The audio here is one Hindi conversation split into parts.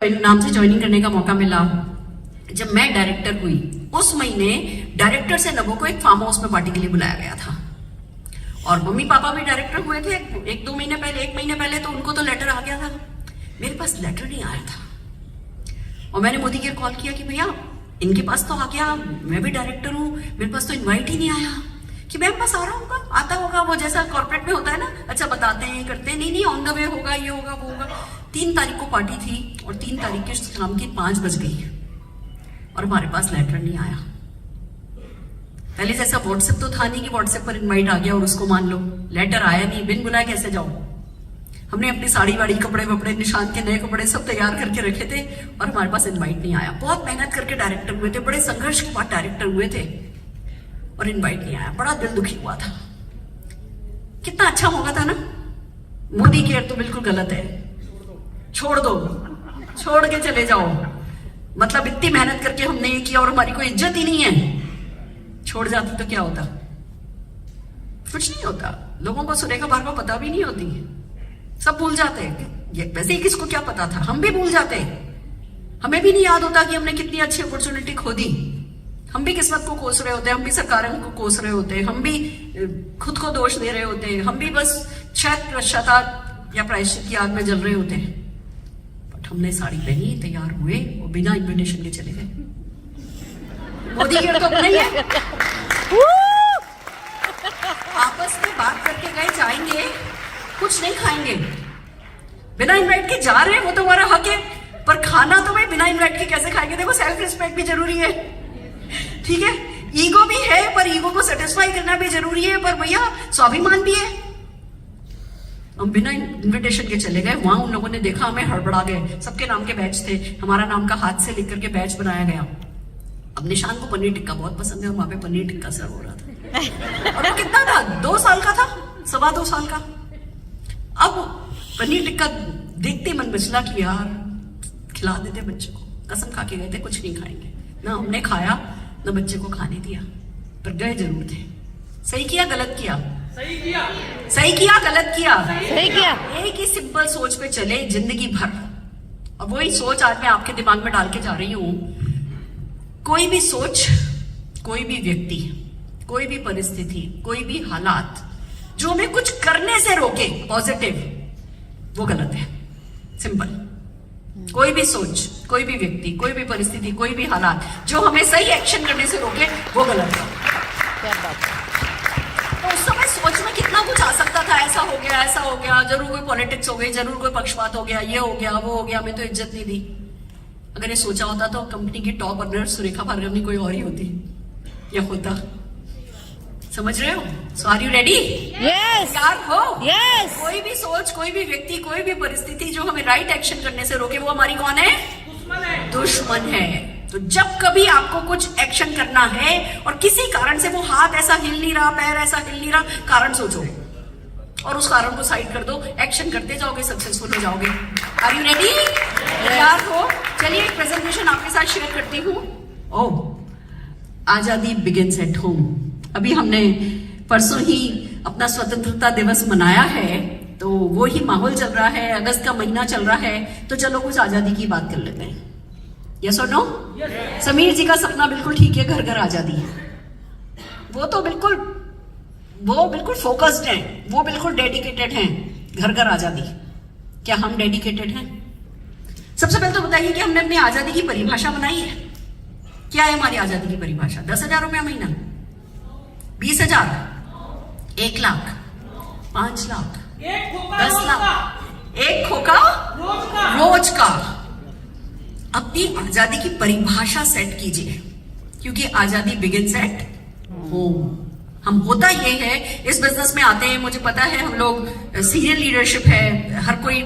नाम से ज्वाइनिंग करने का मौका मिला। जब मैं डायरेक्टर हुई उस महीने डायरेक्टर से नबो को एक फार्म हाउस में पार्टी के लिए बुलाया गया था और मम्मी पापा भी डायरेक्टर हुए थे एक महीने पहले तो उनको तो लेटर आ गया था। मेरे पास लेटर नहीं आया था और मैंने मोदी को कॉल किया कि भैया इनके पास तो आ गया, मैं भी डायरेक्टर हूँ, मेरे पास तो इन्वाइट ही नहीं आया। कि मेरे पास आ रहा होगा, आता होगा, वो जैसा कॉर्पोरेट में होता है ना, अच्छा बताते हैं करते हैं, नहीं ऑन द वे होगा, ये होगा वो होगा। 3 तारीख को पार्टी थी और 3 तारीख के शाम की 5 बज गई और हमारे पास लेटर नहीं आया। पहले जैसा व्हाट्सएप तो था नहीं कि व्हाट्सएप पर इनवाइट आ गया और उसको मान लो, लेटर आया नहीं, बिन बुलाए कैसे जाओ। हमने अपनी साड़ी वाड़ी कपड़े वपड़े निशान के नए कपड़े सब तैयार करके रखे थे और हमारे पास इनवाइट नहीं आया। बहुत मेहनत करके डायरेक्टर हुए थे, बड़े संघर्ष के बाद डायरेक्टर हुए थे और इनवाइट नहीं आया। बड़ा दिल दुखी हुआ था। कितना अच्छा मौका था ना। मोदी केयर तो बिल्कुल गलत है, छोड़ दो, छोड़ के चले जाओ। मतलब इतनी मेहनत करके हमने ये किया और हमारी कोई इज्जत ही नहीं है। छोड़ जाती तो क्या होता? कुछ नहीं होता। लोगों को सुरेखा बार बार पता भी नहीं होती, सब भूल जाते हैं। वैसे ही किसको क्या पता था, हम भी भूल जाते हैं। हमें भी नहीं याद होता कि हमने कितनी अच्छी अपॉर्चुनिटी खो दी। हम भी किस्मत को कोस रहे होते हैं, हम भी सरकारों को कोस रहे होते हैं, हम भी खुद को दोष दे रहे होते हैं, हम भी बस शायद पश्चाताप या प्रायश्चित की आग में जल रहे होते हैं। बट हमने साड़ी पहनी, तैयार हुए और बिना इन्विटेशन के चले गए। मोदी केयर तो अपना ही है। आपस में बात करके गए, जाएंगे, कुछ नहीं खाएंगे, बिना इनवाइट के जा रहे हैं, वो तो हमारा हक है। पर खाना तो भाई बिना इनवाइट के कैसे खाएंगे? देखो सेल्फ रिस्पेक्ट भी जरूरी है, ठीक है, ईगो भी है, पर ईगो को सेटिस्फाई करना भी जरूरी है, पर भैया स्वाभिमान भी है। हम बिना इनविटेशन के चले गए, वहां उन लोगों ने देखा हमें, हड़बड़ा गए। सबके नाम के बैच थे, हमारा नाम का हाथ से लिख करके बैच बनाया गया। अब निशान को पनीर टिक्का बहुत पसंद है, वहां पे पनीर टिक्का सर्व हो रहा था और वो कितना था, 2 साल का था, 2.25 साल का। अब पनीर टिक्का देखते मन मचला कि यार खिला देते बच्चे को। कसम खा के गए थे कुछ नहीं खाएंगे, ना हमने खाया ना बच्चे को खाने दिया, पर गए जरूर थे। सही किया गलत किया? सही किया। सही किया गलत किया? सही किया। एक ही सिंपल सोच पे चले जिंदगी भर, और वही सोच आज मैं आपके दिमाग में डाल के जा रही हूं। कोई भी सोच, कोई भी व्यक्ति, कोई भी परिस्थिति, कोई भी हालात जो हमें कुछ करने से रोके पॉजिटिव, वो गलत है। सिंपल। कोई भी सोच, कोई भी व्यक्ति, कोई भी परिस्थिति, कोई भी हालात जो हमें सही एक्शन करने से रोके, वो गलत है। क्या बात है। तो उस समय सोच में कितना कुछ आ सकता था, ऐसा हो गया, ऐसा हो गया, जरूर कोई पॉलिटिक्स हो गई, जरूर कोई पक्षपात हो गया, ये हो गया, वो हो गया, हमें तो इज्जत नहीं दी। अगर ये सोचा होता तो कंपनी की टॉप अर्नर सुरेखा भार्गव कोई और ही होती या होता। समझ रहे हो? सो आर यू रेडी? यस। यार हो? यस। कोई भी सोच, कोई भी व्यक्ति, कोई भी परिस्थिति जो हमें राइट एक्शन करने से रोके, वो हमारी कौन है? दुश्मन है। तो जब कभी आपको कुछ एक्शन करना है और किसी कारण से वो हाथ ऐसा हिल नहीं रहा, पैर ऐसा हिल नहीं रहा, कारण सोचो और उस कारण को साइड कर दो, एक्शन करते जाओगे, सक्सेसफुल हो जाओगे। Are you ready? तैयार हो? चलिए एक प्रेजेंटेशन आपके साथ शेयर करती हूँ। आजादी बिगिंस एट होम। अभी हमने परसों ही अपना स्वतंत्रता दिवस मनाया है, तो वो ही माहौल चल रहा है, अगस्त का महीना चल रहा है, तो चलो कुछ आजादी की बात कर लेते हैं। यस और नो? समीर जी का सपना बिल्कुल ठीक है, घर घर आजादी है। वो बिल्कुल फोकस्ड हैं, वो बिल्कुल डेडिकेटेड हैं, घर घर आजादी। क्या हम डेडिकेटेड हैं? सबसे पहले तो बताइए कि हमने अपनी आजादी की परिभाषा बनाई है। क्या है हमारी आजादी की परिभाषा? 10,000 रुपया महीना, 20,000, 1 लाख, 5 लाख, 10 लाख, 1 खोखा रोज का। अपनी आजादी की परिभाषा सेट कीजिए, क्योंकि आजादी बिगिंस एट होम। हम होता ये है, इस बिजनेस में आते हैं, मुझे पता है हम लोग सीनियर लीडरशिप है, हर कोई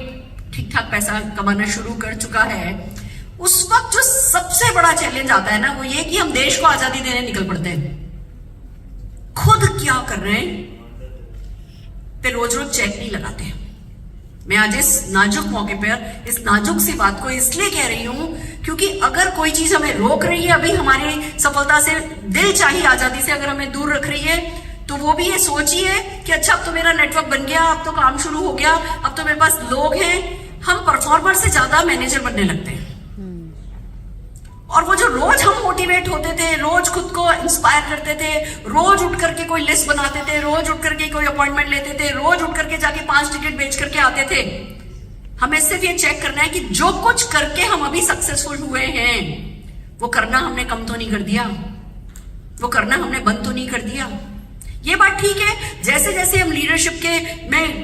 ठीक ठाक पैसा कमाना शुरू कर चुका है। उस वक्त जो सबसे बड़ा चैलेंज आता है ना, वो ये कि हम देश को आजादी देने निकल पड़ते हैं। खुद क्या कर रहे हैं पे रोज रोज चेक नहीं लगाते हैं। मैं आज इस नाजुक मौके पर इस नाजुक सी बात को इसलिए कह रही हूं, क्योंकि अगर कोई चीज हमें रोक रही है अभी हमारी सफलता से, दिल चाहिए आजादी से अगर हमें दूर रख रही है, तो वो भी ये सोचिए कि अच्छा अब तो मेरा नेटवर्क बन गया, अब तो काम शुरू हो गया, अब तो मेरे पास लोग हैं। हम परफॉर्मर से ज्यादा मैनेजर बनने लगते हैं। और वो जो रोज हम मोटिवेट होते थे, रोज खुद को इंस्पायर करते थे, रोज उठ करके कोई लिस्ट बनाते थे, रोज उठ करके कोई अपॉइंटमेंट लेते थे, रोज उठ करके जाके 5 टिकट बेच करके आते थे, हमें सिर्फ ये चेक करना है कि जो कुछ करके हम अभी सक्सेसफुल हुए हैं वो करना हमने कम तो नहीं कर दिया, वो करना हमने बंद तो नहीं कर दिया। ये बात ठीक है, जैसे जैसे हम लीडरशिप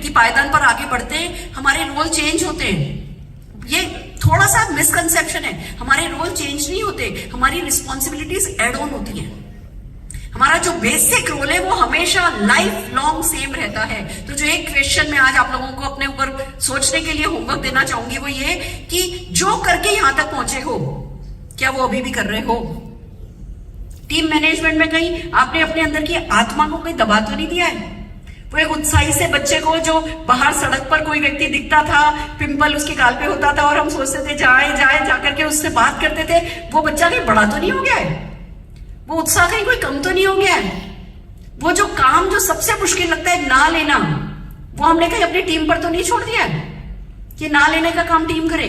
की पायदान पर आगे बढ़ते हैं हमारे रोल चेंज होते हैं। ये थोड़ा सा मिसकंसेप्शन है, हमारे रोल चेंज नहीं होते, हमारी रिस्पॉन्सिबिलिटीज एड ऑन होती हैं। हमारा जो बेसिक रोल है वो हमेशा लाइफ लॉन्ग सेम रहता है। तो जो एक क्वेश्चन मैं आज आप लोगों को अपने ऊपर सोचने के लिए होमवर्क देना चाहूंगी वो ये कि जो करके यहां तक पहुंचे हो क्या वो अभी भी कर रहे हो? टीम मैनेजमेंट में कहीं आपने अपने अंदर की आत्मा को कहीं दबा तो नहीं दिया है? वो एक उत्साही से बच्चे को जो बाहर सड़क पर कोई व्यक्ति दिखता था, पिंपल उसके गाल पे होता था और हम सोचते थे जाए जाए जाकर के उससे बात करते थे, वो बच्चा कहीं बड़ा तो नहीं हो गया है? वो उत्साह कहीं कोई कम तो नहीं हो गया है? वो जो काम जो सबसे मुश्किल लगता है ना लेना, वो हमने कहीं अपनी टीम पर तो नहीं छोड़ दिया है कि ना लेने का काम टीम करे?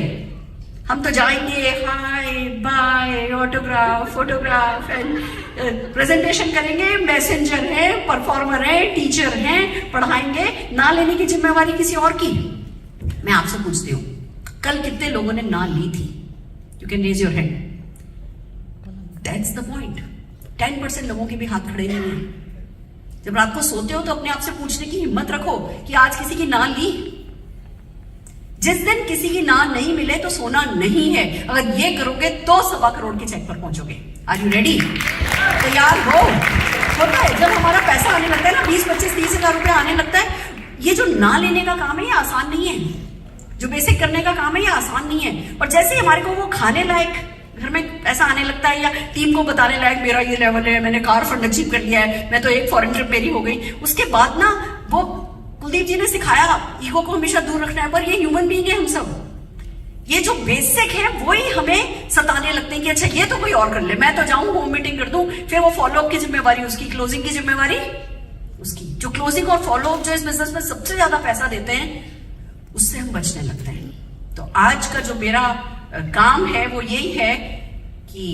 हम तो जाएंगे, hi bye, autograph, photograph and presentation करेंगे, मैसेंजर है, परफॉर्मर है, टीचर है, पढ़ाएंगे, ना लेने की जिम्मेवारी किसी और की। मैं आपसे पूछती हूँ, कल कितने लोगों ने ना ली थी? You can raise your hand. That's the point. 10% लोगों के भी हाथ खड़े नहीं है। जब रात को सोते हो तो अपने आप से पूछने की हिम्मत रखो कि आज किसी की ना ली। जिस दिन किसी की ना नहीं मिले तो सोना नहीं है। अगर ये करोगे तो 1.25 करोड़ के चेक पर पहुंचोगे। Are you ready? तैयार हो? होता है जब हमारा पैसा आने लगता है ना, 20, 25, 30 हजार रुपया आने लगता है, ये जो ना लेने का काम है ये आसान नहीं है। जो बेसिक करने का काम है ये आसान नहीं है। और जैसे ही हमारे को वो खाने लायक घर में पैसा आने लगता है या टीम को बताने लायक मेरा ये लेवल है, मैंने कार फंड अचीव कर लिया है, मैं तो एक फॉरेन ट्रिप मेरी हो गई, उसके बाद ना वो कुलदीप जी ने सिखाया ईगो को हमेशा दूर रखना है। पर ये ह्यूमन बीइंग है हम सब। ये जो बेसिक है वही हमें सताने लगते हैं कि अच्छा ये तो कोई और कर ले, मैं तो जाऊं होम मीटिंग कर दूं, फिर वो फॉलोअप की जिम्मेवारी उसकी, क्लोजिंग की जिम्मेवारी उसकी। जो क्लोजिंग और फॉलोअप जो इस बिजनेस में सबसे ज्यादा पैसा देते हैं उससे हम बचने लगते हैं। तो आज का जो मेरा काम है वो यही है कि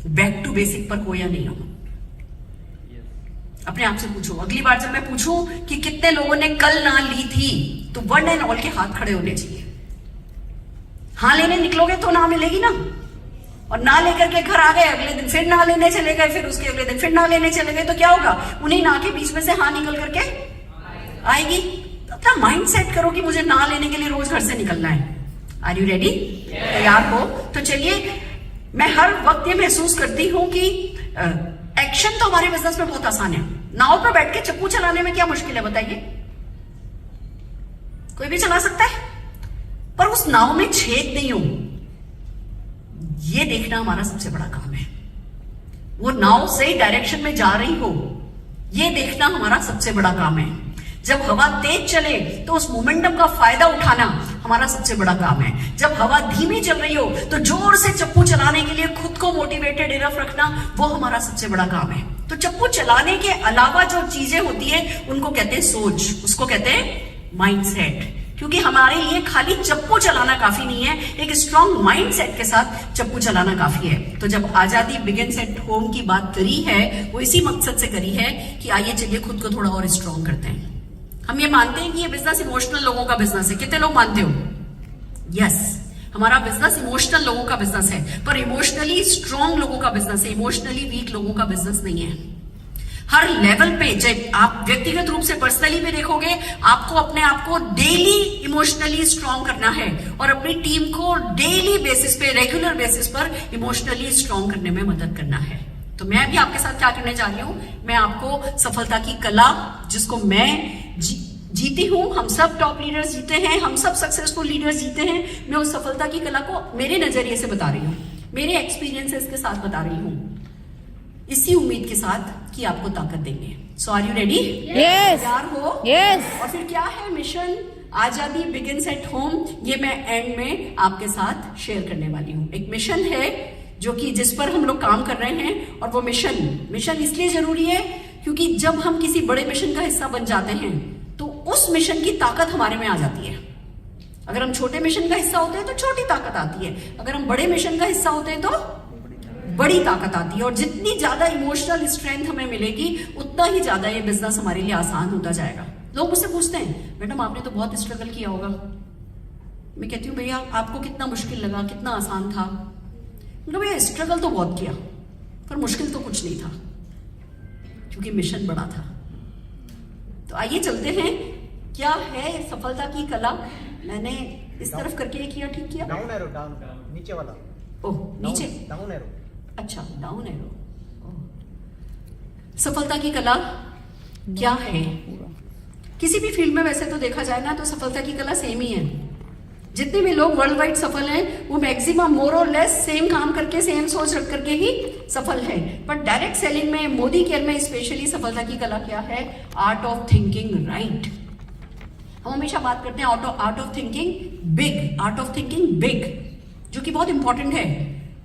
बैक टू बेसिक पर खोया नहीं हो। अपने आप से पूछो, अगली बार जब मैं पूछूं कि कितने लोगों ने कल ना ली थी, तो वन एंड ऑल के हाथ खड़े होने चाहिए। हाँ लेने निकलोगे तो ना मिलेगी ना, और ना लेकर के घर आ गए, अगले दिन फिर ना लेने चले गए, फिर उसके अगले दिन फिर ना लेने चले गए, तो क्या होगा? उन्हीं ना के बीच में से हाँ निकल करके आएगी। अपना माइंड सेट करो कि मुझे ना लेने के लिए रोज घर से निकलना है। Are you ready? तैयार हो? तो चलिए, मैं हर वक्त ये महसूस करती हूं कि एक्शन तो हमारे बिजनेस में बहुत आसान है। नाव पर बैठ के चप्पू चलाने में क्या मुश्किल है बताइए? कोई भी चला सकता है, पर उस नाव में छेद नहीं हो ये देखना हमारा सबसे बड़ा काम है। वो नाव सही डायरेक्शन में जा रही हो ये देखना हमारा सबसे बड़ा काम है। जब हवा तेज चले तो उस मोमेंटम का फायदा उठाना हमारा सबसे बड़ा काम है। जब हवा धीमी चल रही हो तो जोर से चप्पू चलाने के लिए खुद को मोटिवेटेड इनफ रखना वो हमारा सबसे बड़ा काम है। तो चप्पू चलाने के अलावा जो चीजें होती है उनको कहते हैं सोच, उसको कहते हैं माइंडसेट। क्योंकि हमारे लिए खाली चप्पू चलाना काफी नहीं है, एक स्ट्रॉन्ग माइंडसेट के साथ चप्पू चलाना काफी है। तो जब आजादी बिगिंस एट होम की बात करी है वो इसी मकसद से करी है कि आइए चलिए खुद को थोड़ा और स्ट्रॉन्ग करते हैं। हम ये मानते हैं कि ये बिजनेस इमोशनल लोगों का बिजनेस है। कितने लोग मानते हो? यस, हमारा बिजनेस इमोशनल लोगों का बिजनेस है, पर इमोशनली स्ट्रॉन्ग लोगों का बिजनेस है, इमोशनली वीक लोगों का बिजनेस नहीं है। हर लेवल पे, जब आप व्यक्तिगत रूप से पर्सनली भी देखोगे, आपको अपने आप को डेली इमोशनली स्ट्रॉन्ग करना है और अपनी टीम को डेली बेसिस पे, रेगुलर बेसिस पर इमोशनली स्ट्रॉन्ग करने में मदद करना है। तो मैं भी आपके साथ क्या करने जा रही हूं, मैं आपको सफलता की कला, जिसको मैं जीती हूं, हम सब टॉप लीडर्स जीते हैं, हम सब सक्सेसफुल लीडर्स जीते हैं, मैं उस सफलता की कला को मेरे नजरिए से बता रही हूं, मेरे एक्सपीरियंसेस के साथ बता रही हूं, इसी उम्मीद के साथ कि आपको ताकत देंगे। सो आर यू रेडी? यस। तैयार हो? यस। और फिर क्या है मिशन आजादी बिगिंस एट होम, ये मैं एंड में आपके साथ शेयर करने वाली हूं। एक मिशन है जो कि जिस पर हम लोग काम कर रहे हैं, और वो मिशन इसलिए जरूरी है क्योंकि जब हम किसी बड़े मिशन का हिस्सा बन जाते हैं तो उस मिशन की ताकत हमारे में आ जाती है। अगर हम छोटे मिशन का हिस्सा होते हैं तो छोटी ताकत आती है, अगर हम बड़े मिशन का हिस्सा होते हैं तो बड़ी ताकत आती है। और जितनी ज्यादा इमोशनल स्ट्रेंथ हमें मिलेगी उतना ही ज्यादा ये बिजनेस हमारे लिए आसान होता जाएगा। लोग मुझसे पूछते हैं मैडम आपने तो बहुत स्ट्रगल किया होगा। मैं कहती हूँ भैया आपको कितना मुश्किल लगा, कितना आसान था? मतलब भैया स्ट्रगल तो बहुत किया पर मुश्किल तो कुछ नहीं था क्योंकि मिशन बड़ा था। तो आइए चलते हैं, क्या है सफलता की कला। मैंने इस तरफ करके ये किया, ठीक किया? डाउन एरो, डाउन नीचे वाला। ओह नीचे, डाउन एरो। अच्छा डाउन एरो। सफलता की कला क्या है? किसी भी फील्ड में वैसे तो देखा जाए ना तो सफलता की कला सेम ही है। जितने भी लोग वर्ल्ड वाइड सफल हैं वो मैक्सिमम मोर और लेस सेम काम करके, सेम सोच रख करके ही सफल है। बट डायरेक्ट सेलिंग में, मोदी केयर में स्पेशली सफलता की कला क्या है? Art of thinking right. हम हमेशा बात करते हैं art of thinking big, art of thinking big, जो कि बहुत इंपॉर्टेंट है।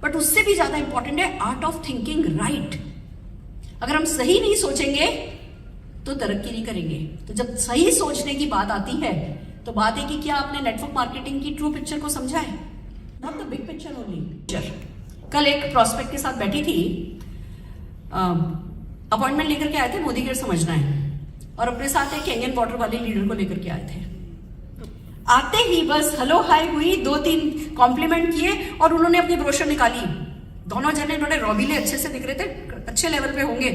बट उससे भी ज्यादा इंपॉर्टेंट है आर्ट ऑफ थिंकिंग राइट। अगर हम सही नहीं सोचेंगे तो तरक्की नहीं करेंगे। तो जब सही सोचने की बात आती है तो बात है कि क्या आपने नेटवर्क मार्केटिंग की ट्रू पिक्चर को समझा है? Not the big picture only. कल एक प्रोस्पेक्ट के साथ बैठी थी, अपॉइंटमेंट लेकर के आए थे, मोदी केयर समझना है, और अपने साथ एक कैंगन वाटर वाले लीडर को लेकर के आए थे। आते ही बस हेलो हाय हुई, 2-3 कॉम्प्लीमेंट किए और उन्होंने अपनी ब्रोशर निकाली। दोनों जने बड़े रॉबिले अच्छे से दिख रहे थे, अच्छे लेवल पे होंगे।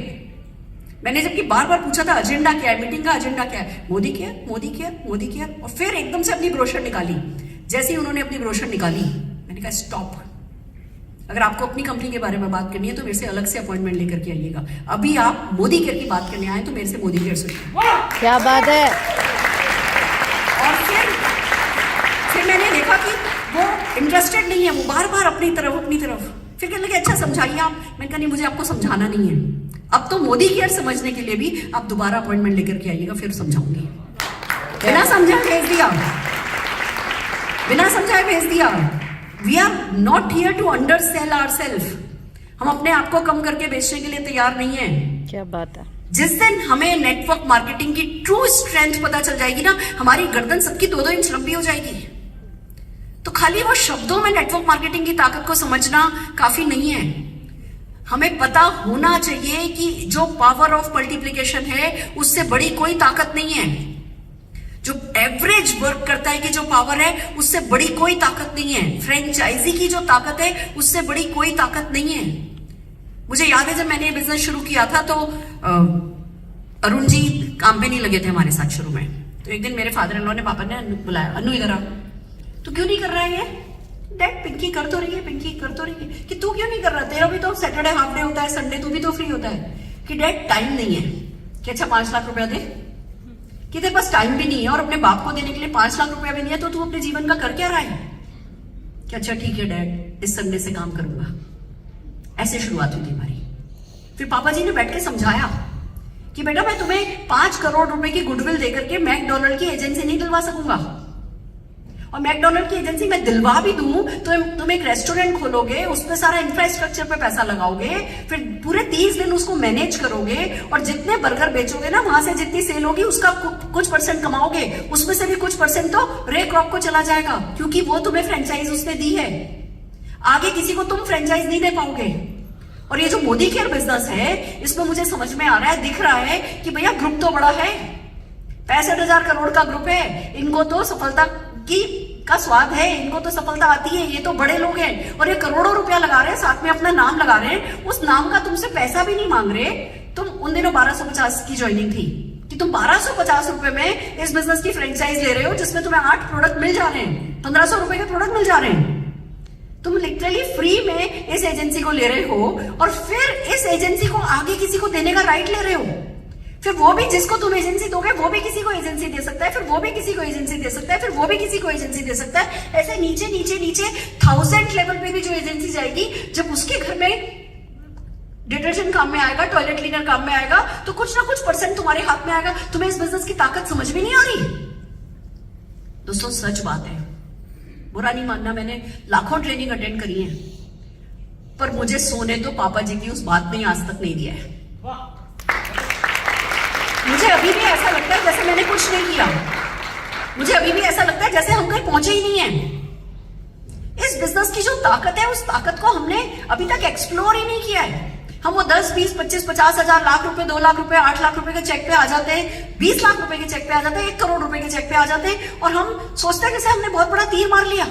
मैंने जबकि बार बार पूछा था एजेंडा क्या है, मीटिंग का एजेंडा क्या है, Modi care Modi care Modi care, और फिर एकदम से अपनी ब्रोशर निकाली। जैसे ही उन्होंने अपनी ब्रोशर निकाली मैंने कहा स्टॉप, अगर आपको अपनी कंपनी के बारे में बात करनी है तो मेरे से अलग से अपॉइंटमेंट लेकर के आइएगा। अभी आप मोदी केयर की बात करने आए तो मेरे से मोदी केयर सुनिए। क्या बात है। और फिर मैंने देखा कि वो इंटरेस्टेड नहीं है, वो बार बार अपनी तरफ। फिर कहने लगे अच्छा समझाइए आप। मैंने कहा नहीं मुझे आपको समझाना नहीं है, अब तो मोदी केयर समझने के लिए भी आप दोबारा अपॉइंटमेंट लेकर के आइएगा, फिर समझाऊंगी। बिना समझाए भेज दिया, बिना समझाए भेज दिया। We are not here to undersell ourselves. हम अपने आप को कम करके बेचने के लिए तैयार नहीं है। क्या बात है। जिस दिन हमें नेटवर्क मार्केटिंग की ट्रू स्ट्रेंथ पता चल जाएगी ना, हमारी गर्दन सबकी 2-2 इंच लंबी हो जाएगी। तो खाली वो शब्दों में नेटवर्क मार्केटिंग की ताकत को समझना काफी नहीं है। हमें पता होना चाहिए कि जो पावर ऑफ मल्टीप्लिकेशन है उससे बड़ी कोई ताकत नहीं है। जो एवरेज वर्क करता है कि जो पावर है उससे बड़ी कोई ताकत नहीं है। फ्रेंचाइजी की जो ताकत है उससे बड़ी कोई ताकत नहीं है। मुझे याद है जब मैंने ये बिजनेस शुरू किया था तो अरुण जी काम पे नहीं लगे थे हमारे साथ शुरू में। तो एक दिन मेरे फादर इन लॉ ने, पापा ने बुलाया, अनु इधर आ। तो क्यों नहीं कर रहा है ये? डैड पिंकी कर तो रही है, पिंकी कर तो रही है। कि तू क्यों नहीं कर रहा? तेरा भी तो सैटरडे हाफ डे होता है, संडे तू भी तो फ्री होता है। कि डैड टाइम नहीं है। कि अच्छा 5 लाख रुपया दे। कि तेरे पास टाइम भी नहीं है और अपने बाप को देने के लिए 5 लाख रुपया भी नहीं है, तो तू अपने जीवन का कर क्या रहा है? कि अच्छा ठीक है डैड, इस संडे से काम करूंगा। ऐसे शुरुआत हुई थी हमारी। फिर पापा जी ने बैठ के समझाया कि बेटा मैं तुम्हें 5 करोड़ रुपए की गुडविल देकर के मैकडोनल्ड की एजेंसी नहीं दिलवा सकूंगा। और मैकडोनल्ड की एजेंसी में दिलवा भी दूं तो तुम एक रेस्टोरेंट खोलोगे, उस पर सारा इंफ्रास्ट्रक्चर पे पैसा लगाओगे, फिर पूरे 30 दिन उसको मैनेज करोगे और जितने बर्गर बेचोगे ना वहां से जितनी सेल होगी उसका कुछ परसेंट कमाओगे, उसमें से भी कुछ परसेंट तो रे क्रॉप को चला जाएगा क्योंकि वो तुम्हें फ्रेंचाइज उसने दी है। आगे किसी को तुम फ्रेंचाइज नहीं दे पाओगे। और ये जो मोदी केयर बिजनेस है इसमें मुझे समझ में आ रहा है, दिख रहा है कि भैया ग्रुप तो बड़ा है, 65,000 करोड़ का ग्रुप है। इनको तो सफलता का स्वाद है, इनको तो सफलता आती है, ये तो बड़े लोग हैं और ये करोड़ों रुपया लगा रहे हैं, साथ में अपना नाम लगा रहे हैं। उस नाम का तुमसे पैसा भी नहीं मांग रहे। तुम उन दिनों 1250 की ज्वाइनिंग थी कि तुम 1250 रुपए में इस बिजनेस की फ्रेंचाइज ले रहे हो जिसमें तुम्हें 8 प्रोडक्ट मिल जा रहे हैं, 1500 रुपए के प्रोडक्ट मिल जा रहे हैं। तुम लिटरली फ्री में इस एजेंसी को ले रहे हो और फिर इस एजेंसी को आगे किसी को देने का राइट ले रहे हो। फिर वो भी जिसको तुम एजेंसी दोगे वो भी किसी को एजेंसी दे सकता है, फिर वो भी किसी को एजेंसी दे सकता है, फिर वो भी किसी को एजेंसी दे सकता है। ऐसे नीचे नीचे नीचे 1000 लेवल पे भी जो एजेंसी जाएगी, जब उसके घर में डिटर्जेंट काम में आएगा, टॉयलेट क्लीनर काम में आएगा, तो कुछ ना कुछ परसेंट तुम्हारे हाथ में आएगा। तुम्हें इस बिजनेस की ताकत समझ में नहीं आ रही? दोस्तों सच बात है, बुरा नहीं मानना, मैंने लाखों ट्रेनिंग अटेंड करी है पर मुझे सोने तो पापा जी की उस बात ने आज तक नहीं दिया है। मुझे अभी भी ऐसा लगता है जैसे मैंने कुछ नहीं किया। मुझे अभी भी ऐसा लगता है जैसे हम कहीं पहुंचे ही नहीं है। इस बिजनेस की जो ताकत है उस ताकत को हमने अभी तक एक्सप्लोर ही नहीं किया है। हम वो 10, 20, 25, 50 हजार, लाख रुपए, 2 लाख रुपए, 8 लाख रुपए के चेक पे आ जाते हैं, 20 लाख रुपए के चेक पे आ जाते हैं, 1 करोड़ रुपए के चेक पे आ जाते हैं और हम सोचते हैं जैसे हमने बहुत बड़ा तीर मार लिया।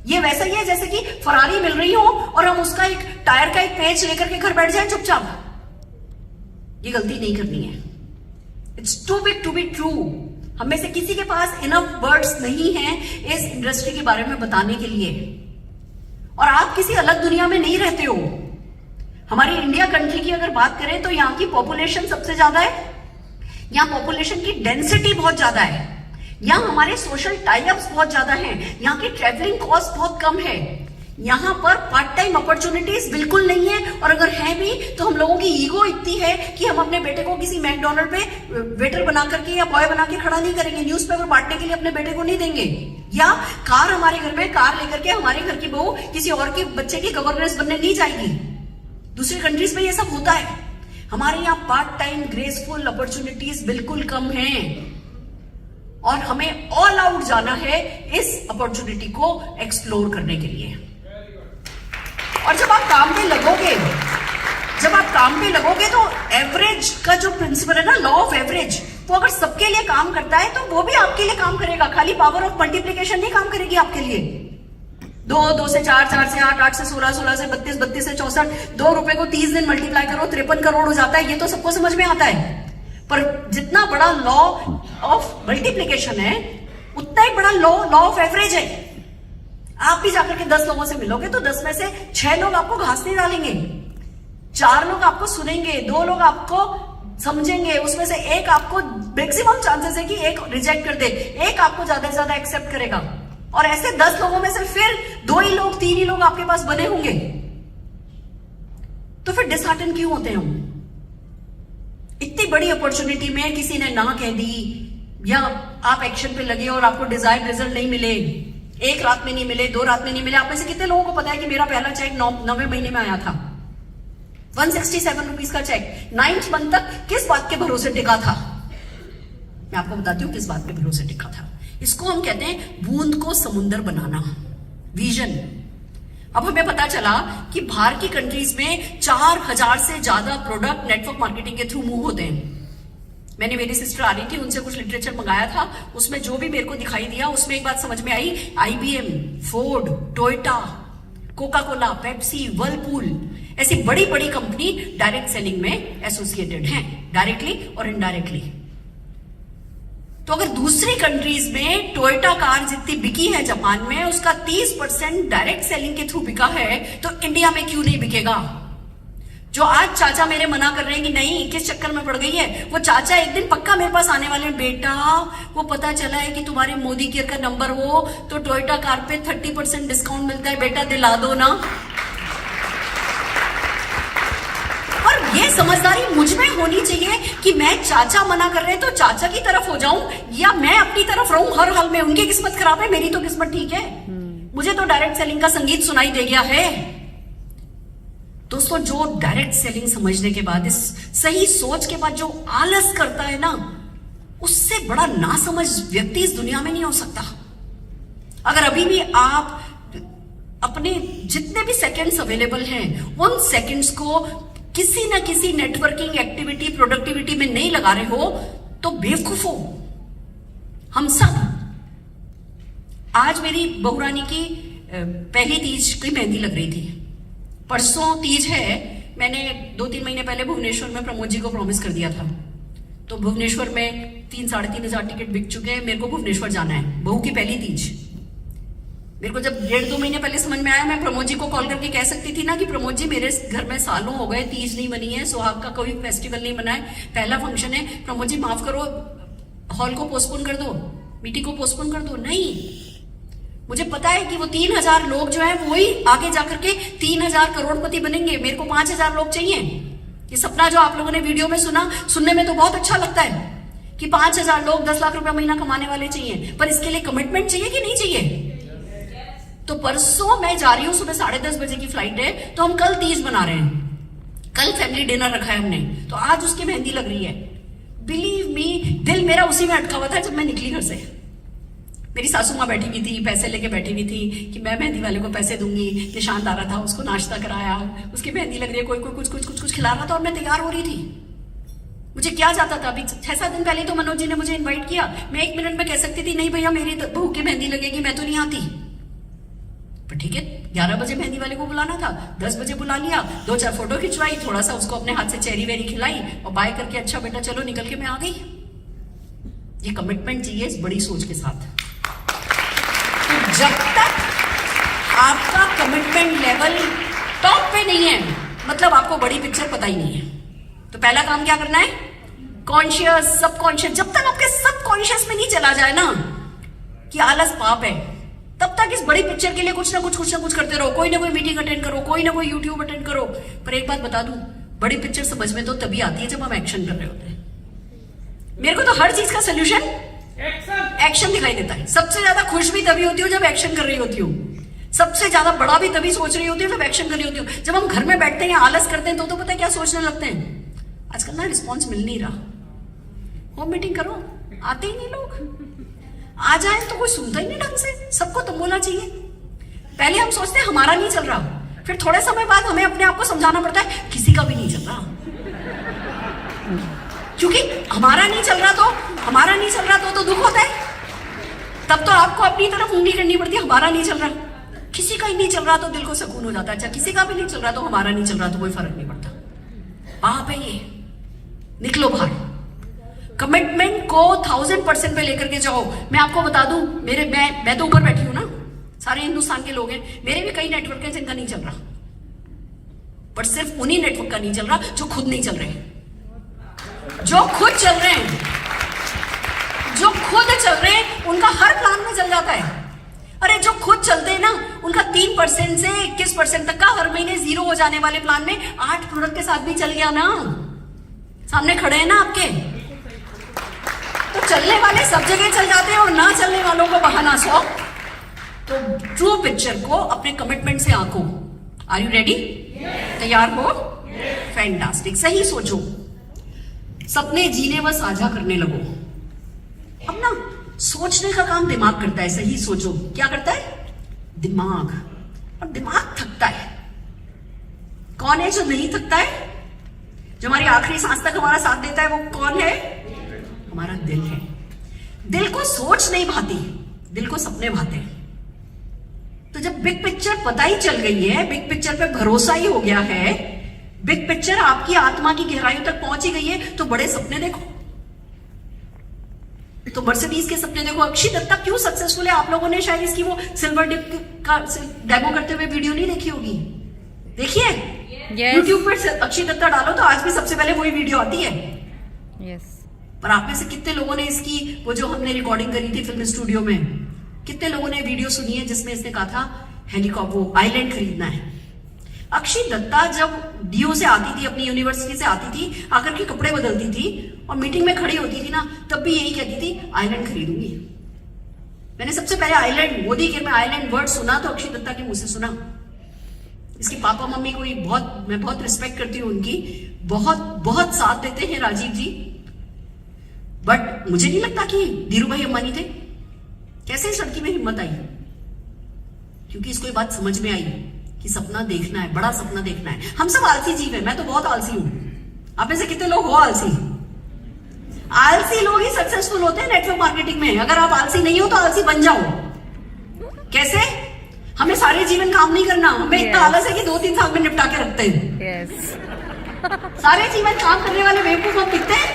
ये वैसा ही है जैसे कि फरारी मिल रही हो और हम उसका एक टायर का एक पेच लेकर के घर बैठ जाए चुपचाप। ये गलती नहीं करनी है। It's too big to be true. हम में से किसी के पास इनफ वर्ड्स नहीं है इस इंडस्ट्री के बारे में बताने के लिए, और आप किसी अलग दुनिया में नहीं रहते हो। हमारी इंडिया कंट्री की अगर बात करें तो यहाँ की पॉपुलेशन सबसे ज्यादा है, यहाँ पॉपुलेशन की डेंसिटी बहुत ज्यादा है, यहाँ हमारे सोशल टाइप्स बहुत ज्यादा हैं, यहाँ की ट्रेवलिंग कॉस्ट बहुत कम है, यहाँ पर पार्ट टाइम अपॉर्चुनिटीज बिल्कुल नहीं है, और अगर है भी तो हम लोगों की ईगो इतनी है कि हम अपने बेटे को किसी मैकडोनल्ड पे वेटर बना करके या बॉय बना के खड़ा नहीं करेंगे, न्यूज़पेपर बांटने के लिए अपने बेटे को नहीं देंगे, या कार हमारे घर में कार लेकर के हमारे घर की बहू किसी और के बच्चे की गवर्नेंस बनने नहीं जाएगी। दूसरी कंट्रीज में ये सब होता है। हमारे यहाँ पार्ट टाइम ग्रेसफुल अपॉर्चुनिटीज बिल्कुल कम हैं और हमें ऑल आउट जाना है इस अपॉर्चुनिटी को एक्सप्लोर करने के लिए। और जब आप काम पे लगोगे तो एवरेज का जो प्रिंसिपल है ना, लॉ ऑफ एवरेज, वो अगर सबके लिए काम करता है तो वो भी आपके लिए काम करेगा। खाली पावर ऑफ मल्टीप्लिकेशन नहीं काम करेगी आपके लिए। 2 से 4, 4 से 8, 8 से 16, 16 से 32, 32 से 64, 2 रुपए को 30 दिन मल्टीप्लाई करो 53 करोड़ हो जाता है। ये तो सबको समझ में आता है, पर जितना बड़ा लॉ ऑफ मल्टीप्लिकेशन है उतना ही बड़ा लॉ ऑफ एवरेज है। आप भी जाकर के 10 लोगों से मिलोगे तो 10 में से 6 लोग आपको घास नहीं डालेंगे, 4 लोग आपको सुनेंगे, 2 लोग आपको समझेंगे, उसमें से एक आपको मैक्सिमम चांसेस है कि एक रिजेक्ट कर दे, एक आपको ज्यादा से ज्यादा एक्सेप्ट करेगा, और ऐसे 10 लोगों में से फिर 2 ही लोग, 3 ही लोग आपके पास बने होंगे। तो फिर डिसहार्टन क्यों होते हैं हम? इतनी बड़ी अपॉर्चुनिटी में किसी ने ना कह दी, या आप एक्शन पे लगे और आपको डिजायर्ड रिजल्ट नहीं मिले, 1 रात में नहीं मिले, 2 रात में नहीं मिले। आप में से कितने लोगों को पता है कि मेरा पहला चेक 9वें महीने में आया था, 167 रुपीज का चेक, 9th मंथ तक किस बात के भरोसे टिका था? मैं आपको बताती हूँ किस बात के भरोसे टिका था। इसको हम कहते हैं बूंद को समुंदर बनाना, विजन। अब हमें पता चला कि बाहर की कंट्रीज में 4000 से ज्यादा प्रोडक्ट नेटवर्क मार्केटिंग के थ्रू मूव होते हैं। मैंने, मेरी सिस्टर आ रही थी, उनसे कुछ लिटरेचर मंगाया था, उसमें जो भी मेरे को दिखाई दिया उसमें एक बात समझ में आई, IBM, Ford, Toyota, Coca Cola, Pepsi, Whirlpool, ऐसी बड़ी बड़ी कंपनी डायरेक्ट सेलिंग में एसोसिएटेड हैं, डायरेक्टली और इनडायरेक्टली। तो अगर दूसरी कंट्रीज में टोयोटा कार जितनी बिकी है जापान में, उसका 30% डायरेक्ट सेलिंग के थ्रू बिका है, तो इंडिया में क्यों नहीं बिकेगा? जो आज चाचा मेरे मना कर रहे हैं कि नहीं, किस चक्कर में पड़ गई है, वो चाचा एक दिन पक्का मेरे पास आने वाले हैं, बेटा वो पता चला है कि तुम्हारे मोदी केयर का नंबर हो तो टोयोटा कार पे 30% डिस्काउंट मिलता है, बेटा दिला दो ना। और ये समझदारी मुझ में होनी चाहिए कि मैं, चाचा मना कर रहे हैं तो चाचा की तरफ हो जाऊं, या मैं अपनी तरफ रहूं हर हाल में। उनकी किस्मत खराब है, मेरी तो किस्मत ठीक है, मुझे तो डायरेक्ट सेलिंग का संगीत सुनाई दे गया है। दोस्तों, जो डायरेक्ट सेलिंग समझने के बाद, इस सही सोच के बाद जो आलस करता है ना, उससे बड़ा नासमझ व्यक्ति इस दुनिया में नहीं हो सकता। अगर अभी भी आप अपने जितने भी सेकंड्स अवेलेबल हैं, उन सेकंड्स को किसी ना किसी नेटवर्किंग एक्टिविटी, प्रोडक्टिविटी में नहीं लगा रहे हो तो बेवकूफ हो। हम सब, आज मेरी बहुरानी की पहली तीज की मेहंदी लग रही थी, परसों तीज है। मैंने 2-3 महीने पहले भुवनेश्वर में प्रमोद जी को प्रॉमिस कर दिया था, तो भुवनेश्वर में 3-3.5 हजार टिकट बिक चुके हैं। मेरे को भुवनेश्वर जाना है, बहू की पहली तीज। मेरे को जब 1.5-2 महीने पहले समझ में आया, मैं प्रमोद जी को कॉल करके कह सकती थी ना कि प्रमोद जी, मेरे घर में सालों हो गए तीज नहीं बनी है, सुहाग का कोई फेस्टिवल नहीं बना है, पहला फंक्शन है, प्रमोद जी माफ करो, हॉल को पोस्टपोन कर दो, मीटिंग को पोस्टपोन कर दो। नहीं, मुझे पता है कि वो 3000 लोग जो है वो ही आगे जाकर के 3000 करोड़पति बनेंगे। मेरे को 5000 लोग चाहिए। ये सपना जो आप लोगों ने वीडियो में सुना, सुनने में तो बहुत अच्छा लगता है कि 5000 लोग 10 लाख रुपया महीना कमाने वाले चाहिए, पर इसके लिए कमिटमेंट चाहिए कि नहीं चाहिए? तो परसों मैं जा रही हूँ, सुबह 10:30 बजे की फ्लाइट है, तो हम कल तीज मना रहे हैं, कल फैमिली डिनर रखा है हमने, तो आज उसकी मेहंदी लग रही है। बिलीव मी, दिल मेरा उसी में अटका हुआ था जब मैं निकली घर से। मेरी सासू माँ बैठी हुई थी, पैसे लेके बैठी हुई थी कि मैं मेहंदी वाले को पैसे दूंगी। निशांत आ रहा था, उसको नाश्ता कराया, उसकी मेहंदी लग रही है, कोई कोई कुछ खिला रहा था और मैं तैयार हो रही थी। मुझे क्या जाता था, अभी 6-7 दिन पहले तो मनोज जी ने मुझे इनवाइट किया, मैं 1 मिनट में कह सकती थी नहीं भैया मेरी बहू की मेहंदी लगेगी, मैं तो नहीं आती। पर ठीक है, 11 बजे मेहंदी वाले को बुलाना था, 10 बजे बुला लिया, 2-4 फोटो खिंचवाई, थोड़ा सा उसको अपने हाथ से चेरी वेरी खिलाई और बाय करके अच्छा बेटा चलो निकल के मैं आ गई। ये कमिटमेंट चाहिए इस बड़ी सोच के साथ। तो जब तक आपका कमिटमेंट लेवल टॉप पे नहीं है, मतलब आपको बड़ी पिक्चर पता ही नहीं है। तो पहला काम क्या करना है, कॉन्शियस सबकॉन्शियस, जब तक आपके सबकॉन्शियस में नहीं चला जाए ना कि आलस पाप है, तब तक इस बड़ी पिक्चर के लिए कुछ ना कुछ करते रहो। कोई ना कोई मीटिंग अटेंड करो, कोई ना कोई यूट्यूब अटेंड करो। पर एक बात बता दूं, बड़ी पिक्चर समझ में तो तभी आती है जब हम एक्शन कर रहे होते हैं। मेरे को तो हर चीज का सोल्यूशन एक्शन दिखाई देता है। सबसे ज्यादा खुश भी तभी होती हूँ जब एक्शन कर रही होती हूँ, सबसे ज्यादा बड़ा भी तभी सोच रही होती हूँ जब एक्शन कर रही होती हूँ। जब हम घर में बैठते हैं आलस करते हैं तो पता है क्या सोचने लगते हैं, आजकल ना रिस्पॉन्स मिल नहीं रहा, होम मीटिंग करो, आते ही नहीं लोग, आ जाए तो कोई सुनता ही नहीं ढंग से, सबको तुम बोलना चाहिए। पहले हम सोचते हैं हमारा नहीं चल रहा, फिर थोड़े समय बाद हमें अपने आप को समझाना पड़ता है किसी का भी नहीं चल रहा, क्योंकि हमारा नहीं चल रहा तो दुख होता है। तब तो आपको अपनी तरफ उंगली करनी पड़ती है, हमारा नहीं चल रहा, किसी का ही नहीं चल रहा तो दिल को सुकून हो जाता है। अच्छा किसी का भी नहीं चल रहा तो हमारा नहीं चल रहा तो कोई फर्क नहीं पड़ता। पाप है ये, निकलो बाहर। कमिटमेंट को 1000% पे लेकर के जाओ। मैं आपको बता दूं, मैं तो ऊपर बैठी हूं ना, सारे हिंदुस्तान के लोग हैं, मेरे भी कई नेटवर्क हैं जिनका नहीं चल रहा, पर सिर्फ उन्हीं नेटवर्क का नहीं चल रहा जो खुद नहीं चल रहे हैं। जो खुद चल रहे हैं उनका हर प्लान में चल जाता है। अरे जो खुद चलते हैं ना, उनका 3% से 21% तक का हर महीने जीरो हो जाने वाले प्लान में 8 प्रोडक्ट के साथ भी चल गया ना, सामने खड़े हैं ना आपके। तो चलने वाले सब जगह चल जाते हैं और ना चलने वालों को बहाना सौ। तो ट्रू पिक्चर को अपने कमिटमेंट से आंको। Are you ready? तैयार हो? फैंटास्टिक। सही सोचो, सपने जीने व साझा करने लगो। अब ना सोचने का काम दिमाग करता है, सही सोचो। क्या करता है? दिमाग। और दिमाग थकता है। कौन है जो नहीं थकता है? जो हमारी आखिरी सांस तक हमारा साथ देता है वो कौन है? हमारा दिल है। दिल को सोच नहीं भाती, दिल को सपने भाते हैं। तो जब बिग पिक्चर पता ही चल गई है, बिग पिक्चर पे भरोसा ही हो गया है, बिग पिक्चर आपकी आत्मा की गहराइयों तक पहुंच ही गई है, तो बड़े सपने देखो। तो मर्सिडीज के सपने देखो। अक्षय दत्ता क्यों सक्सेसफुल है? आप लोगों ने शायद इसकी वो सिल्वर डिप का डेमो करते हुए वीडियो नहीं देखी होगी, देखिए यूट्यूब पर अक्षय दत्ता डालो तो आज भी सबसे पहले वही वीडियो आती है। पर आप में से कितने लोगों ने इसकी वो जो हमने रिकॉर्डिंग करी थी फिल्म स्टूडियो में, कितने लोगों ने वीडियो सुनी है जिसमें इसने कहा था हेलीकॉप्टर वो आइलैंड खरीदना है। अक्षय दत्ता जब डीओ से आती थी, अपनी यूनिवर्सिटी से आती थी, आकर के कपड़े बदलती थी और मीटिंग में खड़ी होती थी ना, तब भी यही कहती थी आइलैंड खरीदूंगी। मैंने सबसे पहले आइलैंड मोदी के में आइलैंड वर्ड सुना तो अक्षय दत्ता के मुंह से सुना। इसके पापा मम्मी को मैं बहुत रिस्पेक्ट करती हूँ उनकी, बहुत साथ देते हैं राजीव जी, बट मुझे नहीं लगता कि धीरू भाई अंबानी थे। कैसे इस लड़की में हिम्मत आई? क्योंकि इसको ये बात समझ में आई कि सपना देखना है, बड़ा सपना देखना है। हम सब आलसी जीव हैं, मैं तो बहुत आलसी हूं। आप में से कितने लोग हो आलसी? आलसी लोग ही सक्सेसफुल होते हैं नेटवर्क मार्केटिंग में। अगर आप आलसी नहीं हो तो आलसी बन जाओ। कैसे? हमें सारे जीवन काम नहीं करना, हमें इतना आलस है कि 2-3 साल में निपटा के रखते हैं। सारे जीवन काम करने वाले बेवकूफ हम दिखते हैं,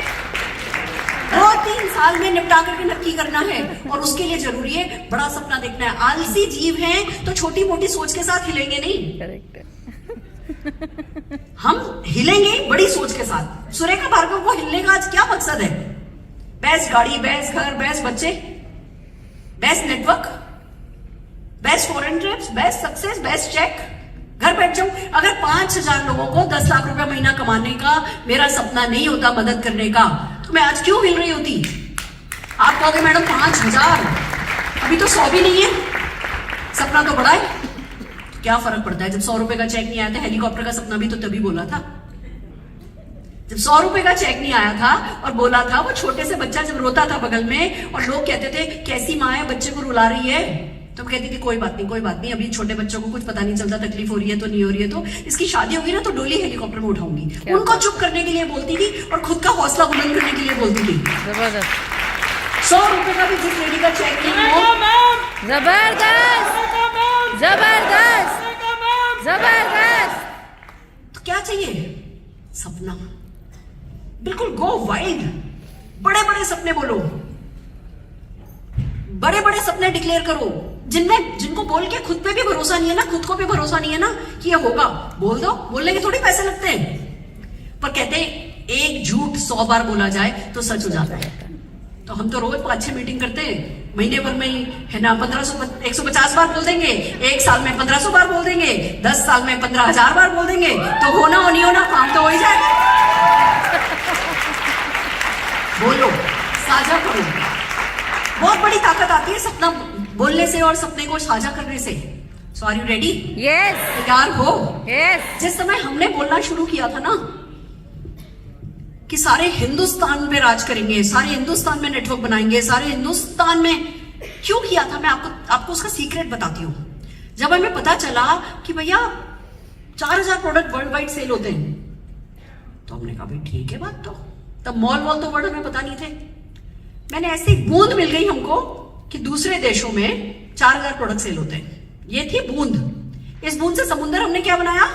2-3 साल में निपटा करके नक्की करना है। और उसके लिए जरूरी है बड़ा सपना देखना है। आलसी जीव हैं तो छोटी मोटी सोच के साथ हिलेंगे नहीं, हम हिलेंगे बड़ी सोच के साथ। सुरेखा भार्गव को हिलने का आज क्या मकसद है? बेस्ट गाड़ी, बेस्ट घर, बेस्ट बच्चे, best network, best foreign trips, best success, best check. घर बैठ जाऊं। अगर 5000 लोगों को 10 लाख रुपया महीना कमाने का मेरा सपना नहीं होता मदद करने का, तो मैं आज क्यों हिल रही होती? आप कहोगे मैडम 5000, अभी तो 100 भी नहीं है, सपना तो बड़ा है। तो क्या फर्क पड़ता है? जब 100 रुपए का चेक नहीं आया था, हेलीकॉप्टर का सपना भी तो तभी बोला था। जब 100 रुपए का चेक नहीं आया था और बोला था, वो छोटे से बच्चा जब रोता था बगल में और लोग कहते थे कैसी माँ है बच्चे को रुला रही है, तो मैं कहती थी कोई बात नहीं, कोई बात नहीं, अभी छोटे बच्चों को कुछ पता नहीं चलता, तकलीफ हो रही है तो नहीं हो रही है, तो इसकी शादी होगी ना तो डोली हेलीकॉप्टर में उठाऊंगी। उनको चुप करने के लिए बोलती थी और खुद का हौसला बुलंद करने के लिए बोलती थी। जबरदस्त 100 रुपए का भी जिस लेडी का चेक नहीं हो, जबरदस्त जबरदस्त जबरदस्त। तो क्या चाहिए? सपना। बिल्कुल गो वाइड, बड़े बड़े सपने बोलो, बड़े बड़े सपने डिक्लेयर करो, जिनको बोल के खुद पे भी भरोसा नहीं है ना, खुद को भी भरोसा नहीं है ना कि ये होगा, बोल दो। बोलने के थोड़ी पैसे लगते हैं, पर कहते हैं एक झूठ 100 बार बोला जाए तो सच हो जाता है। तो हम तो रोज 5-6 मीटिंग करते हैं, महीने भर में ही है ना 150 बार बोल देंगे, 1 साल में 1500 बार बोल देंगे, 10 साल में 15,000 बार बोल देंगे, तो होना हो नहीं होना काम तो हो ही जाएगा। बोलो, साझा करो, बहुत बड़ी ताकत आती है सपना बोलने से और सपने को साझा करने से। सो आर यू रेडी? यस तैयार हो? यस। जिस समय हमने बोलना शुरू किया था ना कि सारे हिंदुस्तान पे राज करेंगे, सारे हिंदुस्तान में नेटवर्क बनाएंगे, सारे हिंदुस्तान में, क्यों किया था मैं आपको उसका सीक्रेट बताती हूँ। जब हमें पता चला कि भैया 4000 प्रोडक्ट वर्ल्ड वाइड सेल होते हैं, तो हमने कहा भाई ठीक है बात। तो तब मॉल तो वर्ड हमें पता नहीं थे। मैंने ऐसी बूंद मिल गई हमको कि दूसरे देशों में 4000 प्रोडक्ट सेल होते हैं। ये थी बूंद। इस बूंद से समुंदर हमने क्या बनाया?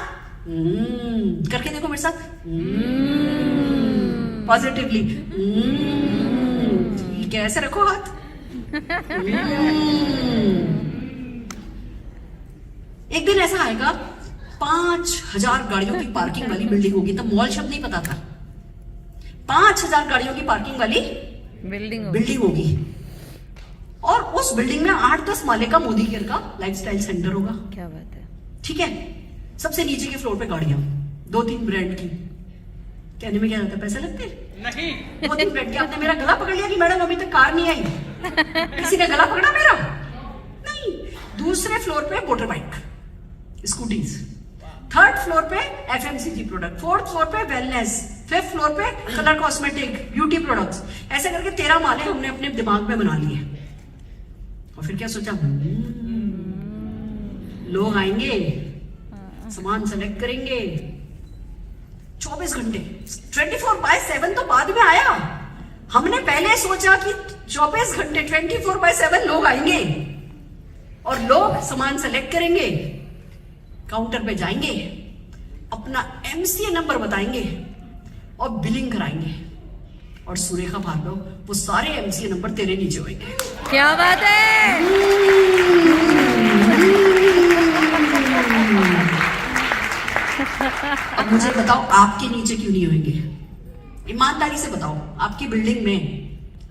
करके देखो मेरे साथ, पॉजिटिवली। ठीक है, ऐसे रखो हाथ। एक दिन ऐसा आएगा 5000 गाड़ियों की पार्किंग वाली बिल्डिंग होगी, तब मॉल शब्द नहीं पता था। 5000 गाड़ियों की पार्किंग वाली बिल्डिंग होगी और उस बिल्डिंग में 8-10 माले का मोदी केयर का लाइफस्टाइल सेंटर होगा। क्या बात है। ठीक है, सबसे नीचे के फ्लोर पे गाड़ियां 2-3 ब्रांड की। कहने में क्या जाता है, पैसे लगते नहीं। 2-3 ब्रांड के। आपने मेरा गला पकड़ लिया कि मैडम अभी तक कार नहीं आई, किसी ने गला पकड़ा मेरा? नहीं। दूसरे फ्लोर पे motor bike, scooties, 3rd floor पे FMCG प्रोडक्ट, 4th फ्लोर पे वेलनेस, 5th फ्लोर पे कलर कॉस्मेटिक, ब्यूटी प्रोडक्ट्स। ऐसे करके 13 माले हमने अपने दिमाग में बना लिए। और फिर क्या सोचा, लोग आएंगे, सामान सेलेक्ट करेंगे, 24 घंटे 24/7 तो बाद में आया। हमने पहले सोचा कि 24 घंटे 24/7 लोग आएंगे और लोग सामान सेलेक्ट करेंगे, काउंटर पे जाएंगे, अपना MCA नंबर बताएंगे और बिलिंग कराएंगे। और सुरेखा भार्गव, वो सारे MCA नंबर तेरे नीचे होंगे। क्या बात है। अब मुझे बताओ आपके नीचे क्यों नहीं होंगे? ईमानदारी से बताओ, आपकी बिल्डिंग में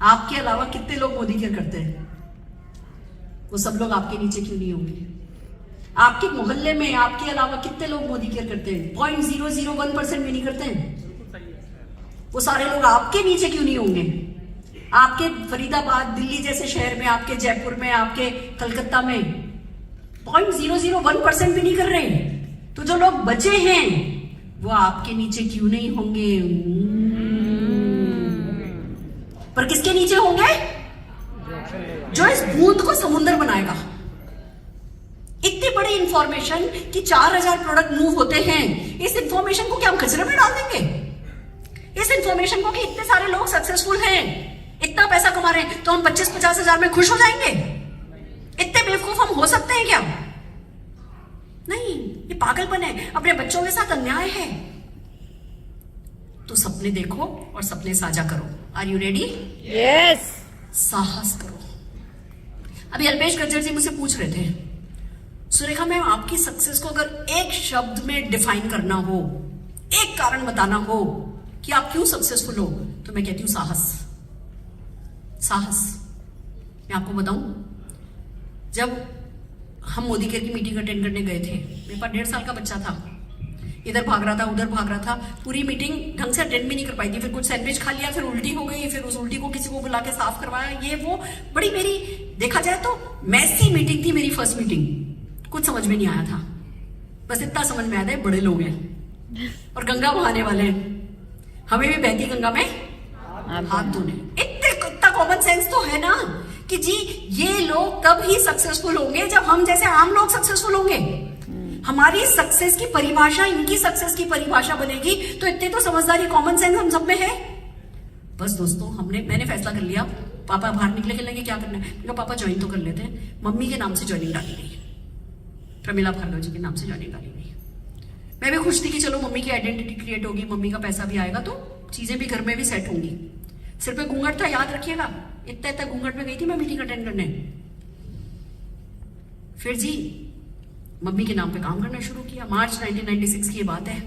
आपके अलावा कितने लोग मोदी केयर करते हैं? वो सब लोग आपके नीचे क्यों नहीं होंगे? आपके मोहल्ले में आपके अलावा कितने लोग मोदी केयर करते हैं? 0.001% भी नहीं करते हैं। वो सारे लोग आपके नीचे क्यों नहीं होंगे? आपके फरीदाबाद, दिल्ली जैसे शहर में, आपके जयपुर में, आपके कलकत्ता में 0.001% भी नहीं कर रहे। तो जो लोग बचे हैं वो आपके नीचे क्यों नहीं होंगे? पर किसके नीचे होंगे? जो इस बूंद को समुंदर बनाएगा। इतनी बड़ी इंफॉर्मेशन कि 4000 प्रोडक्ट मूव होते हैं, इस इंफॉर्मेशन को क्या हम कचरे में डाल देंगे? इस इंफॉर्मेशन को कि इतने सारे लोग सक्सेसफुल हैं, इतना पैसा कमा रहे हैं, तो हम 25-50 हजार में खुश हो जाएंगे? इतने बेवकूफ हम हो सकते हैं क्या? नहीं, ये पागलपन है, अपने बच्चों के साथ अन्याय है। तो सपने देखो और सपने साझा करो। Are you ready? यस। साहस करो। अभी अल्पेश गज्जर जी मुझसे पूछ रहे थे, सुरेखा मैम आपकी सक्सेस को अगर एक शब्द में डिफाइन करना हो, एक कारण बताना हो कि आप क्यों सक्सेसफुल हो, तो मैं कहती हूं साहस। साहस। मैं आपको बताऊं, जब हम मोदी केयर की मीटिंग अटेंड करने गए थे, मेरे पास 1.5 साल का बच्चा था, इधर भाग रहा था उधर भाग रहा था, पूरी मीटिंग ढंग से अटेंड भी नहीं कर पाई थी। फिर कुछ सैंडविच खा लिया, फिर उल्टी हो गई, फिर उस उल्टी को किसी को बुला के साफ करवाया, ये वो। बड़ी मेरी देखा जाए तो मैसी मीटिंग थी, मेरी फर्स्ट मीटिंग। कुछ समझ में नहीं आया था, बस इतना समझ में आया था बड़े लोग हैं और गंगा बहाने वाले हैं। हमें भी बहती गंगा में हाथ धोने। इतना कॉमन सेंस तो है ना कि जी ये लोग तब ही सक्सेसफुल होंगे जब हम जैसे आम लोग सक्सेसफुल होंगे। हमारी सक्सेस की परिभाषा इनकी सक्सेस की परिभाषा बनेगी, तो इतने तो समझदारी कॉमन सेंस हम सब में है। बस दोस्तों मैंने फैसला कर लिया, पापा बाहर निकले के लगे क्या करना है, क्योंकि पापा ज्वाइन तो कर लेते हैं। मम्मी के नाम से ज्वाइनिंग डाली गई, प्रमिला भार्गव जी के नाम से ज्वाइनिंग डाली गई। मैं भी खुश थी कि चलो मम्मी की आइडेंटिटी क्रिएट होगी, मम्मी का पैसा भी आएगा तो चीजें भी घर में भी सेट होंगी। सिर पे घूंघट था, याद रखिएगा, इतना घूंघट में गई थी मैं मीटिंग अटेंड करने। फिर जी मम्मी के नाम पे काम करना शुरू किया। मार्च 1996 की ये बात है।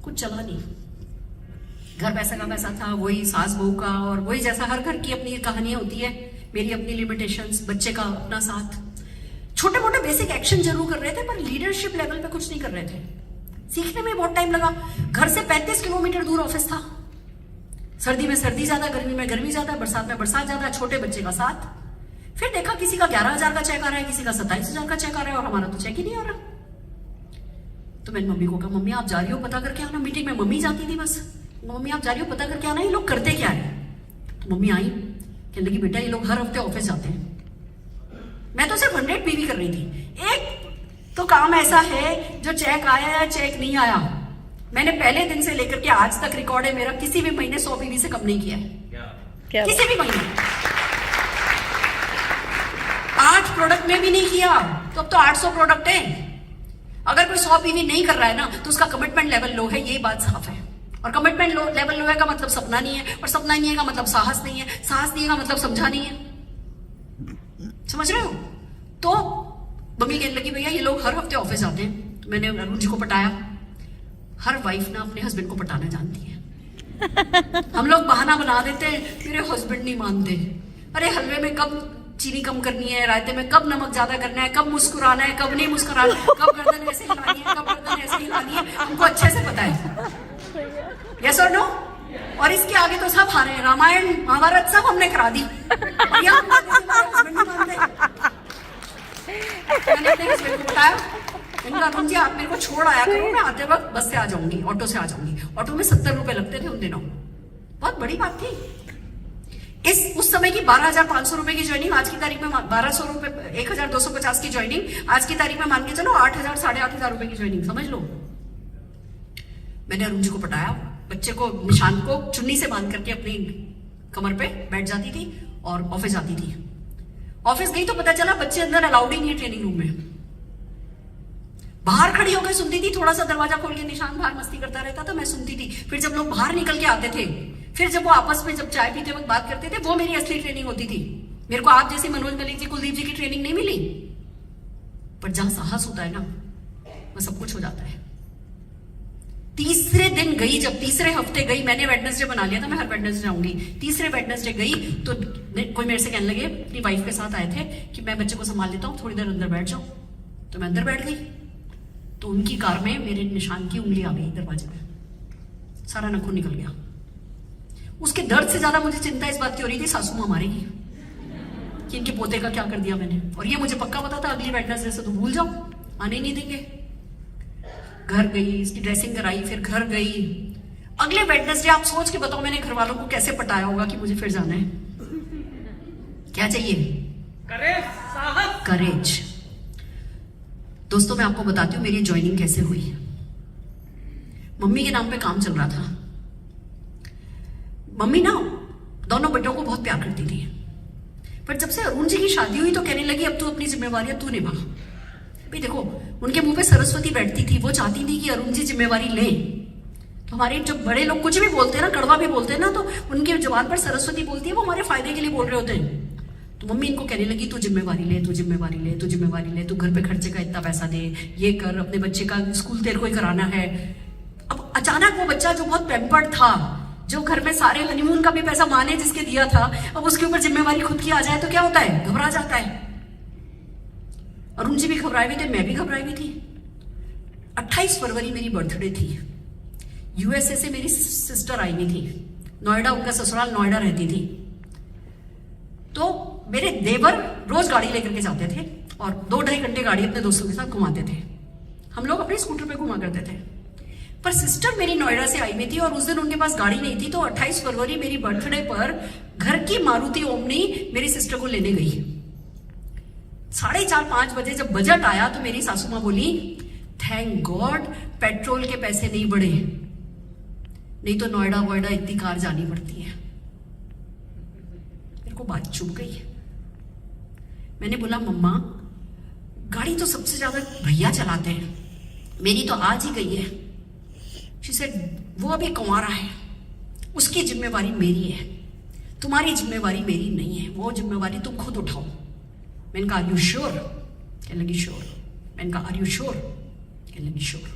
कुछ चला नहीं, घर पैसा का पैसा था, वही सास बहू का, और वही जैसा हर घर की अपनी कहानियां होती है, मेरी अपनी लिमिटेशंस, बच्चे का अपना साथ। छोटे मोटे बेसिक एक्शन जरूर कर रहे थे, पर लीडरशिप लेवल पे कुछ नहीं कर रहे थे। सीखने में बहुत टाइम लगा। घर से 35 किलोमीटर दूर ऑफिस था। सर्दी में सर्दी ज्यादा, गर्मी में गर्मी ज्यादा, बरसात में बरसात ज्यादा, छोटे बच्चे का साथ। फिर देखा किसी का 11,000 का चेक आ रहा है, किसी का 27,000 का चेक आ रहा है, और हमारा तो चेक ही नहीं आ रहा। तो मैंने मम्मी को कहा, मम्मी आप जा रही हो पता करके आना। मीटिंग में मम्मी जाती थी बस, मम्मी आप जा रही हो पता करके आना, ये लोग करते क्या है। तो मम्मी आई, कहने लगी बेटा ये लोग हर हफ्ते ऑफिस जाते हैं। मैं तो सिर्फ 100 पीवी कर रही थी। एक तो काम ऐसा है जो चेक आया या चेक नहीं आया, मैंने पहले दिन से लेकर के आज तक रिकॉर्ड है मेरा, किसी भी महीने 100 पीवी से कम नहीं किया है। किसी भी महीने 8 प्रोडक्ट में भी नहीं किया, तो अब तो 800 प्रोडक्ट है। अगर कोई 100 पीवी नहीं कर रहा है ना, तो उसका कमिटमेंट लेवल लो है, ये बात साफ है। और कमिटमेंट लेवल लो है का मतलब सपना नहीं है, और सपना नहीं है का मतलब साहस नहीं है, साहस नहीं है का मतलब समझा नहीं है। समझ रहे हो? तो मम्मी कहने लगी भैया ये लोग हर हफ्ते ऑफिस आते हैं। तो मैंने अरुण जी को पटाया। हर वाइफ ना अपने हस्बैंड को पटाना जानती है। हम लोग बहाना बना देते हैं, मेरे हस्बैंड नहीं मानते। अरे हलवे में कब चीनी कम करनी है, रायते में कब नमक ज्यादा करना है, कब मुस्कुराना है, कब नहीं मुस्कुराना, कब गर्दन ऐसे हिलानी है, कब गर्दन ऐसे हिलानी है, हमको अच्छे से पता है। यस और नो? और इसके आगे तो सब हारे हैं, रामायण महाभारत सब हमने करा दी। मैंने अपने हस्बैंड को बताया, इनका अरुण जी आप मेरे को छोड़ आया करो, मैं आते वक्त बस से आ जाऊंगी, ऑटो से आ जाऊंगी। ऑटो में 70 रुपए लगते थे उन दिनों, बहुत बड़ी बात थी। उस समय की 12,500 रुपए की ज्वाइनिंग, आज की तारीख में 1200 रुपए, 1,250 की ज्वाइनिंग, आज की तारीख में मान के चलो 8,000 8,500 रुपए की ज्वाइनिंग, समझ लो। मैंने अरुण जी को पटाया, बच्चे को निशान को चुन्नी से बांध करके अपनी कमर पे बैठ जाती थी और ऑफिस जाती थी। ऑफिस गई तो पता चला बच्चे अंदर अलाउड ही नहीं है ट्रेनिंग रूम में। बाहर खड़ी होकर सुनती थी, थोड़ा सा दरवाजा खोल के निशान बाहर मस्ती करता रहता था, मैं सुनती थी। फिर जब लोग बाहर निकल के आते थे, फिर जब वो आपस में जब चाय पीते वक्त बात करते थे, वो मेरी असली ट्रेनिंग होती थी। मेरे को आप जैसी मनोज मलिक जी, कुलदीप जी की ट्रेनिंग नहीं मिली, पर जहां साहस होता है ना, वह सब कुछ हो जाता है। तीसरे दिन गई, जब तीसरे हफ्ते गई, मैंने वेडनेसडे बना लिया था मैं हर वेडनेसडे जाऊंगी। तीसरे वेडनेसडे गई तो कोई मेरे से कहने लगे, अपनी वाइफ के साथ आए थे, कि मैं बच्चे को संभाल लेता हूँ, थोड़ी देर अंदर बैठ जाऊं। तो मैं अंदर बैठ गई, तो उनकी कार में मेरे निशान की उंगली आ गई दरवाजे में, सारा नखून निकल गया। उसके दर्द से ज्यादा मुझे चिंता इस बात की हो रही थी सासू माँ मारेगी कि इनके पोते का क्या कर दिया मैंने। और ये मुझे पक्का पता था अगली वेडनेसडे से तो भूल जाओ, आने ही नहीं देंगे। घर गई, इसकी ड्रेसिंग कराई, फिर घर गई। अगले वेडनेसडे आप सोच के बताओ मैंने घर वालों को कैसे पटाया होगा कि मुझे फिर जाना है। क्या चाहिए? करेज। दोस्तों मैं आपको बताती हूँ मेरी ज्वाइनिंग कैसे हुई। मम्मी के नाम पे काम चल रहा था। मम्मी ना दोनों बेटों को बहुत प्यार करती थी, पर जब से अरुण जी की शादी हुई तो कहने लगी अब तू अपनी जिम्मेवारियां तू निभा। भाई देखो, उनके मुंह पे सरस्वती बैठती थी, वो चाहती थी कि अरुण जी जिम्मेवारी ले। तो हमारे जो बड़े लोग कुछ भी बोलते हैं ना, कड़वा भी बोलते हैं ना, तो उनके जबान पर सरस्वती बोलती है, वो हमारे फायदे के लिए बोल रहे होते हैं। तो मम्मी इनको कहने लगी तू जिम्मेवारी ले, तू जिम्मेवारी ले, तू जिम्मेवारी ले, तू घर पे खर्चे का इतना पैसा दे, ये कर, अपने बच्चे का स्कूल तेरे को ही कराना है। अब अचानक वो बच्चा जो बहुत पैम्पर्ड था, जो घर में सारे हनीमून का भी पैसा माँ ने जिसके दिया था, अब उसके ऊपर जिम्मेवारी खुद की आ जाए तो क्या होता है? घबरा जाता है। अरुण जी भी घबराए हुए थे, मैं भी घबराई हुई थी। 28 फरवरी मेरी बर्थडे थी। यूएसए से मेरी सिस्टर आई हुई थी, नोएडा, उनका ससुराल नोएडा रहती थी। तो मेरे देवर रोज गाड़ी लेकर के जाते थे और 2-2.5 घंटे गाड़ी अपने दोस्तों के साथ घुमाते थे। हम लोग अपने स्कूटर पे घुमा करते थे। पर सिस्टर मेरी नोएडा से आई हुई थी और उस दिन उनके पास गाड़ी नहीं थी, तो 28 फरवरी मेरी बर्थडे पर घर की मारुति ओमनी मेरी सिस्टर को लेने गई। 4:30-5 बजे जब बजट आया तो मेरी सासू माँ बोली, थैंक गॉड पेट्रोल के पैसे नहीं बढ़े, नहीं तो नोएडा वोएडा इतनी कार जानी पड़ती है। मेरे को बात चुभ गई। मैंने बोला, मम्मा गाड़ी तो सबसे ज्यादा भैया चलाते हैं, मेरी तो आज ही गई है। शी सेड, वो अभी कुंवारा है, उसकी जिम्मेवारी मेरी है, तुम्हारी जिम्मेवारी मेरी नहीं है, वो जिम्मेवारी तुम खुद उठाओ। मैंने कहा, आर यू श्योर? कहने लगी श्योर। मैंने कहा, आर यू श्योर? कहने लगी श्योर।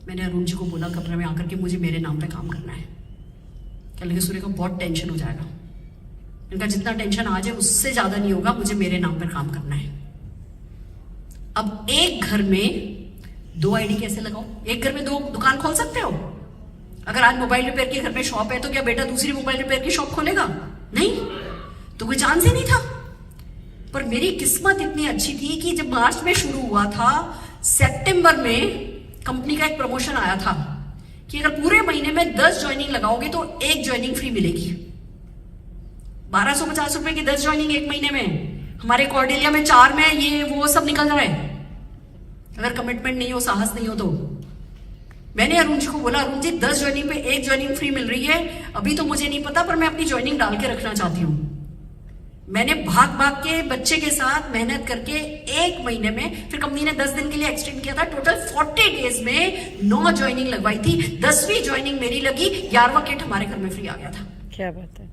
मैंने अरुण जी को बोला कमरे में आकर के, मुझे मेरे नाम पे काम करना है। कहने लगे, सूर्य को बहुत टेंशन हो जाएगा। मैंने कहा, जितना टेंशन आ जाए उससे ज्यादा नहीं होगा, मुझे मेरे नाम पर काम करना है। अब एक घर में 2 आईडी कैसे लगाओ? एक घर में 2 दुकान खोल सकते हो? अगर आज मोबाइल रिपेयर के घर में शॉप है तो क्या बेटा दूसरी मोबाइल रिपेयर की शॉप खोलेगा? नहीं, तो कोई चांस ही नहीं था। पर मेरी किस्मत इतनी अच्छी थी कि जब मार्च में शुरू हुआ था, सितंबर में कंपनी का एक प्रमोशन आया था कि अगर पूरे महीने में 10 ज्वाइनिंग लगाओगे तो 1 ज्वाइनिंग फ्री मिलेगी। 1250 रुपए की 10 ज्वाइनिंग एक महीने में। हमारे कॉर्डेलिया में 4 में ये वो सब निकल रहा है। अगर कमिटमेंट नहीं हो, साहस नहीं हो तो। मैंने अरुण जी को बोला, अरुण जी 10 ज्वाइनिंग पे 1 ज्वाइनिंग फ्री मिल रही है, अभी तो मुझे नहीं पता पर मैं अपनी ज्वाइनिंग डाल के रखना चाहती हूँ। मैंने भाग भाग के बच्चे के साथ मेहनत करके 1 महीने में, फिर कंपनी ने 10 दिन के लिए एक्सटेंड किया था, टोटल 40 डेज में 9 ज्वाइनिंग लगवाई थी। 10वीं ज्वाइनिंग मेरी लगी, 11वां किट हमारे घर में फ्री आ गया था। क्या बात है।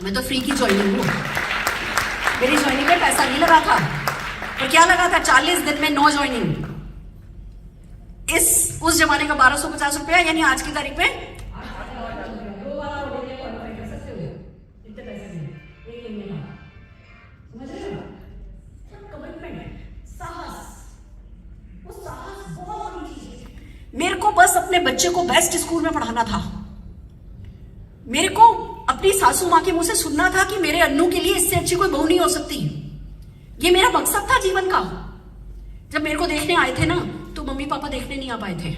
मैं तो फ्री की ज्वाइनिंग हूँ, मेरी ज्वाइनिंग में पैसा नहीं लगा था। पर क्या लगा था? 40 दिन में 9 ज्वाइनिंग। उस जमाने का 1250 रुपया, यानी आज की तारीख में मेरे को बस अपने बच्चे को बेस्ट स्कूल में पढ़ाना था। मेरे को अपनी सासू माँ के मुंह से सुनना था कि मेरे अन्नू के लिए इससे अच्छी कोई बहू नहीं हो सकती। ये मेरा मकसद था जीवन का। जब मेरे को देखने आए थे ना, तो मम्मी पापा देखने नहीं आ पाए थे।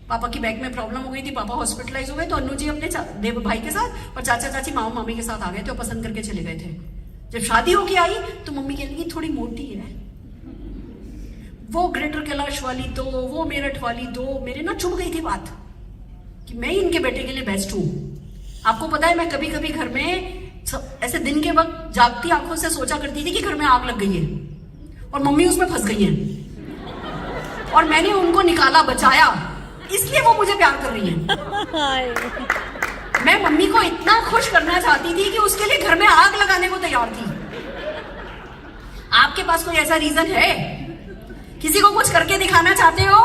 पापा की बैक में प्रॉब्लम हो गई थी, पापा हॉस्पिटलाइज हो गए, तो अन्नू जी अपने देव भाई के साथ और चाचा चाची मामा मामी के साथ आ गए थे और पसंद करके चले गए थे। जब शादी होके आई तो मम्मी कह लगी थोड़ी मोटी है, वो ग्रेटर कैलाश वाली दो, वो मेरठ वाली दो। मेरे ना चुभ गई थी बात कि मैं ही इनके बेटे के लिए बेस्ट हूं। आपको पता है, मैं कभी कभी घर में ऐसे दिन के वक्त जागती आंखों से सोचा करती थी कि घर में आग लग गई है और मम्मी उसमें फंस गई है और मैंने उनको निकाला, बचाया, इसलिए वो मुझे प्यार कर रही है। मैं मम्मी को इतना खुश करना चाहती थी कि उसके लिए घर में आग लगाने को तैयार थी। आपके पास कोई ऐसा रीजन है? किसी को कुछ करके दिखाना चाहते हो?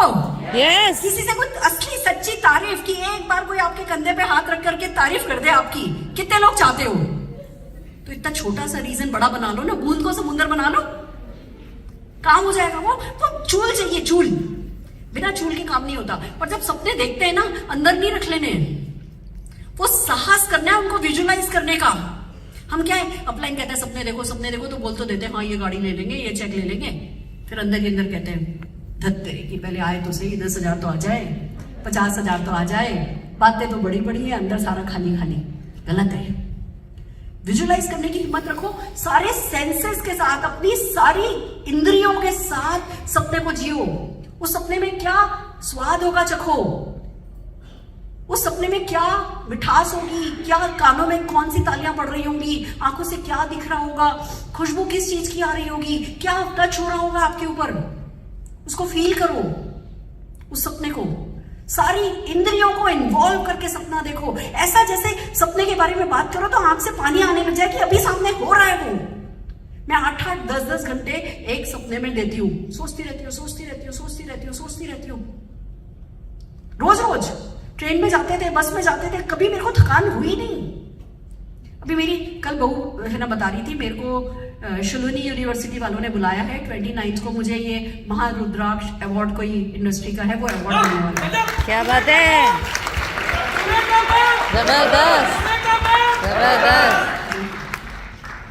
यस। किसी से कुछ असली सच्ची तारीफ की, एक बार कोई आपके कंधे पे हाथ रख करके तारीफ कर दे आपकी, कितने लोग चाहते हो? तो इतना छोटा सा रीजन बड़ा बना लो ना, बूंद को समुंदर बना लो, काम हो जाएगा। वो चूल चाहिए, चूल। बिना चूल के काम नहीं होता। पर जब सपने देखते हैं ना, अंदर नहीं रख लेने, वो साहस करना है उनको विजुअलाइज करने का। हम क्या है, अपलाइन कहते हैं सपने देखो, सपने देखो, तो बोल तो देते हैं हाँ ये गाड़ी ले लेंगे, ये चेक ले लेंगे, फिर अंदर के अंदर कहते हैं धत्ते कि पहले आए तो सही, 10,000 तो आ जाए, 50,000 तो आ जाए, बातें तो बड़ी बड़ी है, अंदर सारा खाली खाली। गलत है। विजुअलाइज करने की हिम्मत रखो, सारे सेंसेस के साथ, अपनी सारी इंद्रियों के साथ सपने को जियो। उस सपने में क्या स्वाद होगा चखो, उस सपने में क्या मिठास होगी, क्या कानों में कौन सी तालियां पड़ रही होंगी, आंखों से क्या दिख रहा होगा, खुशबू किस चीज की आ रही होगी, क्या टच हो रहा होगा आपके ऊपर, उसको फील करो। उस सपने को, सारी इंद्रियों को इन्वॉल्व करके सपना देखो। ऐसा जैसे सपने के बारे में बात करो तो आंख से पानी आने लग जाए कि अभी सामने हो रहा है वो। मैं 8-8, 10-10 घंटे एक सपने में देती हूँ, सोचती रहती हूँ, सोचती रहती हूँ, सोचती रहती हूँ, सोचती रहती हूँ। रोज रोज ट्रेन में जाते थे, बस में जाते थे, कभी मेरे को थकान हुई नहीं। अभी मेरी कल बहू है ना बता रही थी, मेरे को शुलूनी यूनिवर्सिटी वालों ने बुलाया है 29 को, मुझे ये महारुद्राक्ष अवार्ड कोई इंडस्ट्री का है, वो अवार्ड मिलने वाला है। क्या बात है, जबरदस्त जबरदस्त।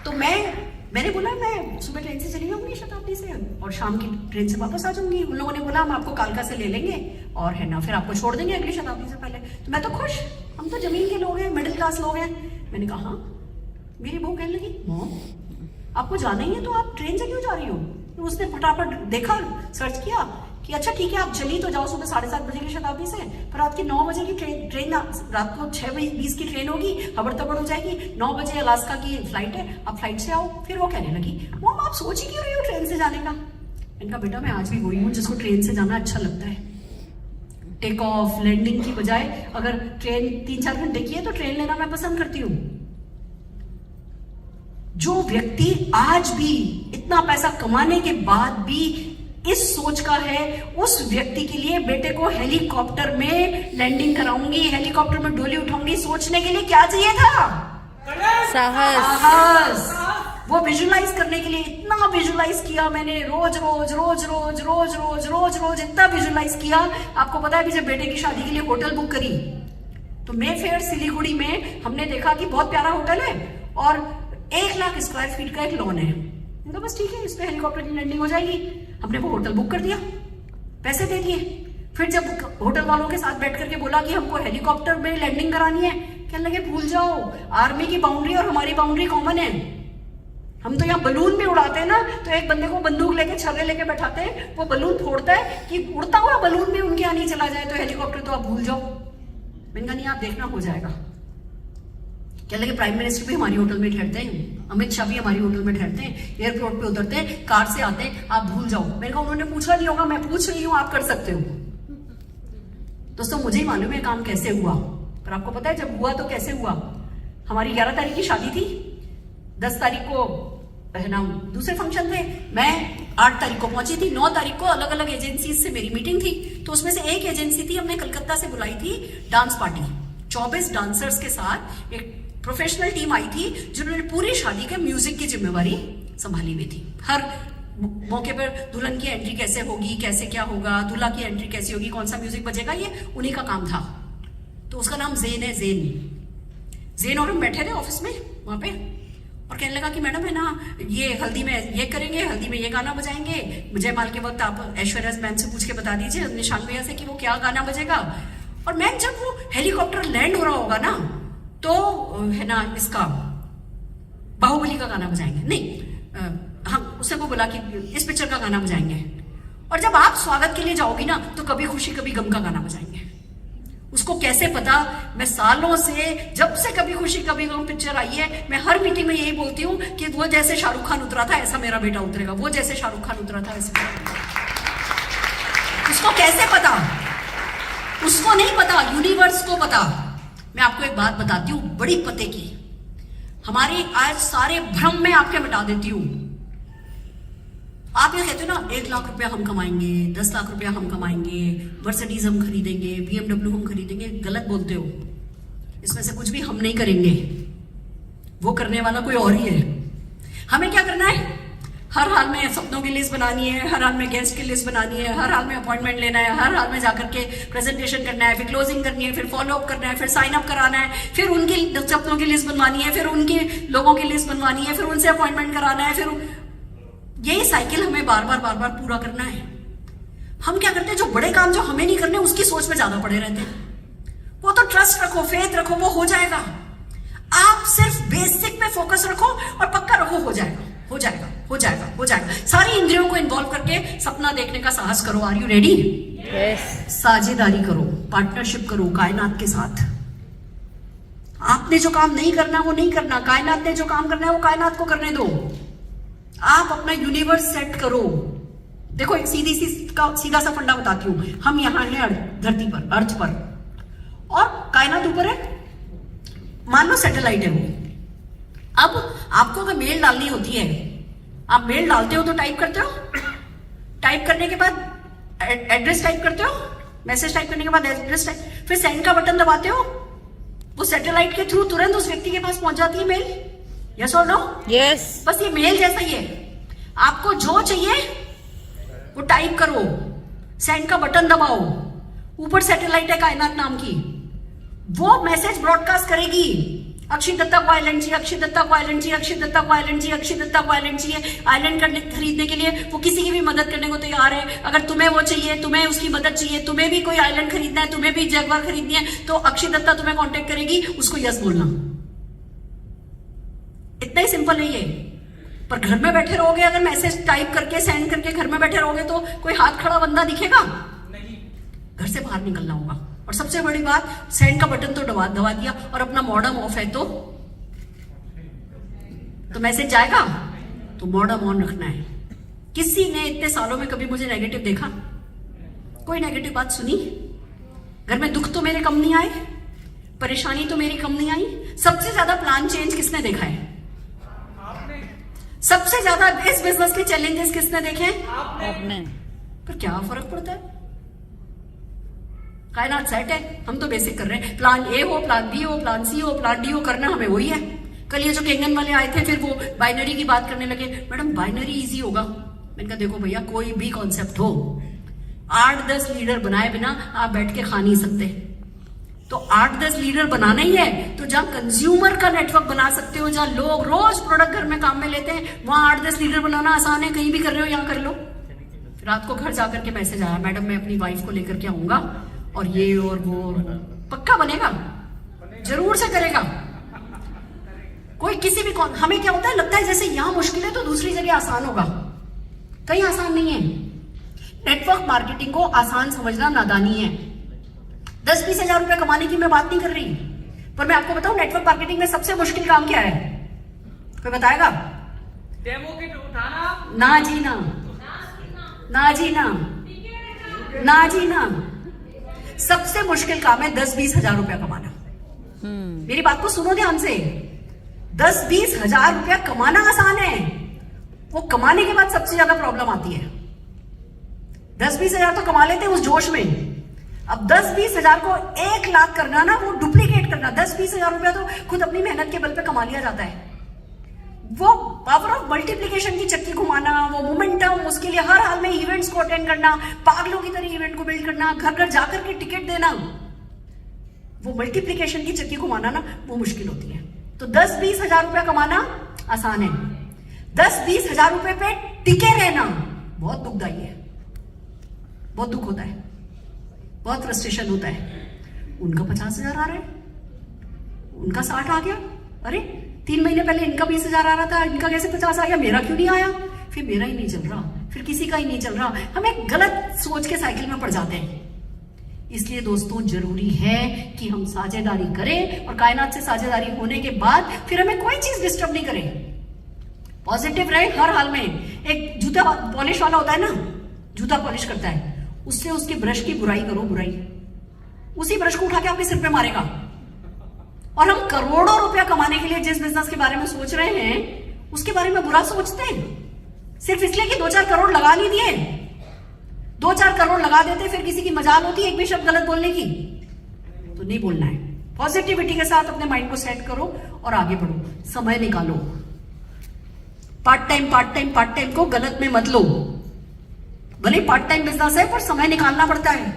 तो मैंने बोला मैं सुबह ट्रेन से चली जाऊंगी शताब्दी से, और शाम की ट्रेन से वापस आ जाऊंगी। उन लोगों ने बोला हम आपको कालका से ले लेंगे और है ना फिर आपको छोड़ देंगे अगली शताब्दी से पहले। तो मैं तो खुश, हम तो जमीन के लोग हैं, मिडिल क्लास लोग हैं। मैंने कहा हाँ। मेरी बहू कहने लगी मॉम आपको जाना ही है तो आप ट्रेन से क्यों जा रही हो? तो उसने फटाफट देखा, सर्च किया कि अच्छा ठीक है आप चली तो जाओ सुबह 7:30 बजे की शताब्दी से, पर रात की 9 बजे की ट्रेन रात को 6:20 की ट्रेन होगी, हबड़ तबड़ हो जाएगी, 9 बजे अलास्का की फ्लाइट है, आप फ्लाइट से आओ। फिर वो कहने लगी मॉम आप सोच ही क्यों रही हो ट्रेन से जाने का? इनका बेटा मैं आज भी वही हूँ जिसको ट्रेन से जाना अच्छा लगता है। टेक ऑफ लैंडिंग की बजाय अगर ट्रेन 3-4 घंटे की है तो ट्रेन लेना मैं पसंद करती हूँ। जो व्यक्ति आज भी इतना पैसा कमाने के बाद भी इस सोच का है, उस व्यक्ति के लिए बेटे को हेलीकॉप्टर में लैंडिंग कराऊंगी, हेलीकॉप्टर में डोली उठाऊंगी, सोचने के लिए क्या चाहिए था? साहस। वो विजुलाइज करने के लिए इतना विजुलाइज किया मैंने, रोज रोज रोज रोज रोज रोज रोज रोज इतना विजुलाइज किया। आपको पता है कि जब बेटे की शादी के लिए होटल बुक करी तो मेफेयर सिलीगुड़ी में हमने देखा कि बहुत प्यारा होटल है और 1 लाख स्क्वायर फीट का एक लॉन है। तो बस ठीक है इस पे हेलीकॉप्टर की लैंडिंग हो जाएगी। हमने वो होटल बुक कर दिया, पैसे दे दिए। फिर जब होटल वालों के साथ बैठ करके बोला कि हमको हेलीकॉप्टर में लैंडिंग करानी है, कहने लगे भूल जाओ, आर्मी की बाउंड्री और हमारी बाउंड्री कॉमन है। हम तो यहाँ बलून भी उड़ाते हैं ना, तो एक बंदे को बंदूक लेके छर्रे लेके बैठाते हैं, वो बलून फोड़ता है कि उड़ता हुआ बलून भी उनके यहाँ नहीं चला जाए, तो हेलीकॉप्टर तो आप भूल जाओ। मैंने कहा नहीं आप देखना हो जाएगा। क्या लगे प्राइम मिनिस्टर भी हमारी होटल में ठहरते हैं, अमित शाह भी हमारी होटल में ठहरते हैं, एयरपोर्ट पे उतरते हैं, कार से आते हैं, आप भूल जाओ। मैंने कहा उन्होंने पूछा नहीं होगा, मैं पूछ रही हूँ, आप कर सकते हो। दोस्तों मुझे ही मालूम है काम कैसे हुआ, पर आपको पता है जब हुआ तो कैसे हुआ? हमारी 11 तारीख की शादी थी, 10 तारीख को है ना दूसरे फंक्शन थे, मैं 8 तारीख को पहुंची थी, 9 तारीख को अलग अलग एजेंसी से मेरी मीटिंग थी। तो उसमें से एक एजेंसी थी, हमने कलकत्ता से बुलाई थी डांस पार्टी, 24 डांसर्स के साथ एक प्रोफेशनल टीम आई थी जिन्होंने पूरी शादी के म्यूजिक की जिम्मेवारी संभाली हुई थी। हर मौके पर दुल्हन की एंट्री कैसे होगी, कैसे क्या होगा, दूल्हा की एंट्री कैसी होगी, कौन सा म्यूजिक बजेगा, ये उन्हीं का काम था। तो उसका नाम जेन है, जेन और हम बैठे थे ऑफिस में वहां पे, और कहने लगा कि मैडम है ना ये हल्दी में ये करेंगे, हल्दी में ये गाना बजाएंगे, जयमाल के वक्त आप ऐश्वर्या मैम से पूछ के बता दीजिए, निशान भैया से कि वो क्या गाना बजेगा। और मैम जब वो हेलीकॉप्टर लैंड हो रहा होगा ना तो है ना इसका बाहुबली का गाना बजाएंगे, नहीं हम उससे वो बोला कि इस पिक्चर का गाना बजाएंगे। और जब आप स्वागत के लिए जाओगी ना तो कभी खुशी कभी गम का गाना बजाएंगे। उसको कैसे पता? मैं सालों से जब से कभी खुशी कभी गम पिक्चर आई है, मैं हर मीटिंग में यही बोलती हूँ कि वो जैसे शाहरुख खान उतरा था ऐसा मेरा बेटा उतरेगा, वो जैसे शाहरुख खान उतरा था ऐसा। उसको कैसे पता? उसको नहीं पता, यूनिवर्स को पता। मैं आपको एक बात बताती हूँ बड़ी पते की, हमारे आज सारे भ्रम में आपके मिटा देती हूँ। आप ये कहते हो ना 1 लाख रुपया हम कमाएंगे, 10 लाख रुपया हम कमाएंगे, मर्सिडीज हम खरीदेंगे, BMW हम खरीदेंगे, गलत बोलते हो। इसमें से कुछ भी हम नहीं करेंगे, वो करने वाला कोई और ही है। हमें क्या करना है? हर हाल में सपनों की लिस्ट बनानी है, हर हाल में गेस्ट की लिस्ट बनानी है, हर हाल में अपॉइंटमेंट लेना है, हर हाल में जाकर के प्रेजेंटेशन करना है, फिर क्लोजिंग करनी है, फिर फॉलो अप करना है, फिर साइन अप कराना है, फिर उनकी सपनों की लिस्ट बनवानी है, फिर उनके लोगों की लिस्ट बनवानी है, फिर उनसे अपॉइंटमेंट कराना है, फिर यही साइकिल हमें बार बार पूरा करना है। हम क्या करते हैं, जो बड़े काम जो हमें नहीं करने उसकी सोच में ज्यादा पड़े रहते हैं। वो तो ट्रस्ट रखो, फेथ रखो, वो हो जाएगा। आप सिर्फ बेसिक पे फोकस रखो और पक्का रखो, हो जाएगा, हो जाएगा, हो जाएगा, हो जाएगा। सारी इंद्रियों को इन्वॉल्व करके सपना देखने का साहस करो। Are you ready? यस। साझेदारी करो, पार्टनरशिप करो कायनात के साथ। आपने जो काम नहीं करना वो नहीं करना, कायनात ने जो काम करना है वो कायनात को करने दो। आप अपना यूनिवर्स सेट करो। देखो एक सीधा सा फंडा बताती हूं। हम यहां हैं धरती पर, अर्थ पर, और कायनात ऊपर है। मान लो सैटेलाइट है वो। अब आपको अगर मेल डालनी होती है, आप मेल डालते हो तो टाइप करते हो, टाइप करने के बाद एड्रेस टाइप करते हो, मैसेज टाइप करने के बाद एड्रेस टाइप, फिर सेंड का बटन दबाते हो, वो सैटेलाइट के थ्रू तुरंत उस व्यक्ति के पास पहुंच जाती है मेल। यस और नो? यस। बस ये मेल जैसा ही है। आपको जो चाहिए वो टाइप करो, सेंड का बटन दबाओ, ऊपर सैटेलाइट है कायनात नाम की, वो मैसेज ब्रॉडकास्ट करेगी। अक्षय दत्ता को आइलैंड चाहिए, अक्षय दत्ता को आइलैंड चाहिए, अक्षय दत्ता को आइलैंड चाहिए, अक्षय दत्ता को आइलैंड चाहिए। आइलैंड करने खरीदने के लिए वो किसी की भी मदद करने को तैयार है। अगर तुम्हें वो चाहिए, तुम्हें उसकी मदद चाहिए, तुम्हें भी कोई आइलैंड खरीदना है, तुम्हें भी जगवार खरीदनी है, तो अक्षय दत्ता तुम्हें कांटेक्ट करेगी, उसको यस बोलना। इतना ही सिंपल है ये। पर घर में बैठे रहोगे, अगर मैसेज टाइप करके सेंड करके घर में बैठे रहोगे तो कोई हाथ खड़ा बंदा दिखेगा नहीं। घर से बाहर निकलना होगा। और सबसे बड़ी बात, सेंड का बटन तो दबा दिया और अपना मॉडम ऑफ है तो मैसेज जाएगा, तो मॉडम ऑन रखना है। किसी ने इतने सालों में कभी मुझे नेगेटिव देखा? कोई नेगेटिव बात सुनी? घर में दुख तो मेरे कम नहीं आए, परेशानी तो मेरी कम नहीं आई। सबसे ज्यादा प्लान चेंज किसने देखा है? सबसे ज्यादा इस बिजनेस के चैलेंजेस किसने देखे? आपने। पर क्या फर्क पड़ता है? कायनात सेट है, हम तो बेसिक कर रहे हैं। प्लान ए हो, प्लान बी हो, प्लान सी हो, प्लान डी हो, करना हमें वही है। कल ये जो केंगन वाले आए थे, फिर वो बाइनरी की बात करने लगे। मैडम बाइनरी इजी होगा। मैंने कहा देखो भैया, कोई भी कॉन्सेप्ट हो, 8-10 लीडर बनाए बिना आप बैठ के खा नहीं सकते। तो 8-10 लीडर बनाना ही है तो जहां कंज्यूमर का नेटवर्क बना सकते हो, जहां लोग रोज प्रोडक्ट घर में काम में लेते हैं, वहां 8-10 लीडर बनाना आसान है। कहीं भी कर रहे हो, यहां कर लो। रात को घर जाकर के मैसेज आया, मैडम मैं अपनी वाइफ को लेकर के आऊंगा और ये और वो और वो। पक्का बनेगा, जरूर से करेगा कोई। किसी भी हमें क्या होता है, लगता है जैसे यहां मुश्किल है तो दूसरी जगह आसान होगा। कहीं आसान नहीं है। नेटवर्क मार्केटिंग को आसान समझना नादानी है। 10-20 हजार रुपए कमाने की मैं बात नहीं कर रही, पर मैं आपको बताऊं नेटवर्क मार्केटिंग में सबसे मुश्किल काम क्या है? कोई बताएगा? डेमो किट उठाना। ना जी ना, ना जी ना, ना जी ना। सबसे मुश्किल काम है 10-20 हजार रुपया कमाना। मेरी बात को सुनो ध्यान से। 10-20 हजार रुपया कमाना आसान है, वो कमाने के बाद सबसे ज्यादा प्रॉब्लम आती है। 10-20 हजार तो कमा लेते हैं उस जोश में। अब 10-20 हजार को 1 लाख करना ना, वो डुप्लीकेट करना। 10-20 हजार रुपया तो खुद अपनी मेहनत के बल पे कमा लिया जाता है। वो पावर ऑफ मल्टीप्लिकेशन की चक्की घुमाना, वो मोमेंटम, उसके लिए हर हाल में इवेंट्स को अटेंड करना, पागलों की तरह इवेंट को बिल्ड करना, घर घर जाकर के टिकट देना, वो मल्टीप्लिकेशन की चक्की घुमाना ना, वो मुश्किल होती है। तो 10-20 हजार रुपया कमाना आसान है। 10-20 हजार रुपए पे टिके रहना बहुत दुखदाई है, बहुत दुख होता है, बहुत फ्रस्ट्रेशन होता है। उनका 50 हजार आ रहा है, उनका 60 आ गया। अरे 3 महीने पहले इनका 20 हजार आ रहा था, इनका कैसे 50 आ गया? मेरा क्यों नहीं आया? फिर मेरा ही नहीं चल रहा, फिर किसी का ही नहीं चल रहा। हम एक गलत सोच के साइकिल में पड़ जाते हैं। इसलिए दोस्तों जरूरी है कि हम साझेदारी करें, और कायनात से साझेदारी होने के बाद फिर हमें कोई चीज डिस्टर्ब नहीं करे। पॉजिटिव रहे हर हाल में। एक जूता पॉलिश वाला होता है ना, जूता पॉलिश करता है, उससे उसके ब्रश की बुराई करो, बुराई। उसी ब्रश को उठा के आपके सिर पे मारेगा। और हम करोड़ों रुपया कमाने के लिए जिस बिजनेस के बारे में सोच रहे हैं, उसके बारे में बुरा सोचते हैं, सिर्फ इसलिए कि 2-4 करोड़ लगा नहीं दिए। 2-4 करोड़ लगा देते, फिर किसी की मजाल होती है एक भी शब्द गलत बोलने की, तो नहीं बोलना है। पॉजिटिविटी के साथ अपने माइंड को सेट करो और आगे बढ़ो। समय निकालो। पार्ट टाइम को गलत में मत लो। भले पार्ट टाइम बिजनेस है, पर समय निकालना पड़ता है।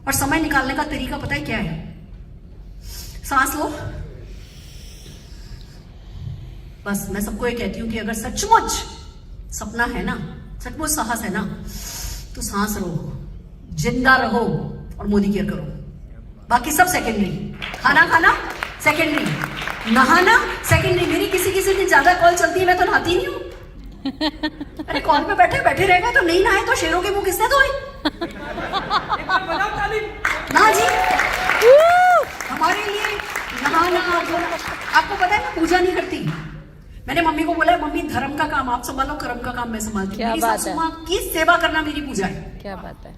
और समय निकालने का तरीका पता है क्या है? सांस लो। बस मैं सबको ये कहती हूं कि अगर सचमुच सपना है ना, सचमुच साहस है ना, तो सांस लो, जिंदा रहो और मोदी केयर करो। बाकी सब सेकेंडरी। खाना खाना सेकेंडरी, नहाना सेकेंडरी। मेरी किसी दिन ज्यादा कॉल चलती है, मैं तो नहाती नहीं हूं। अरे कॉल पे बैठे रह गए तो नहीं नहाए तो शेरों के मुंह किसने धोए? ना जी, हमारे लिए नहाना धोना। आपको पता है मैं पूजा नहीं करती। मैंने मम्मी को बोला, मम्मी धर्म का काम आप संभालो, कर्म का काम मैं संभालती हूँ। मेरी सासू माँ की सेवा करना मेरी पूजा है। क्या बात है।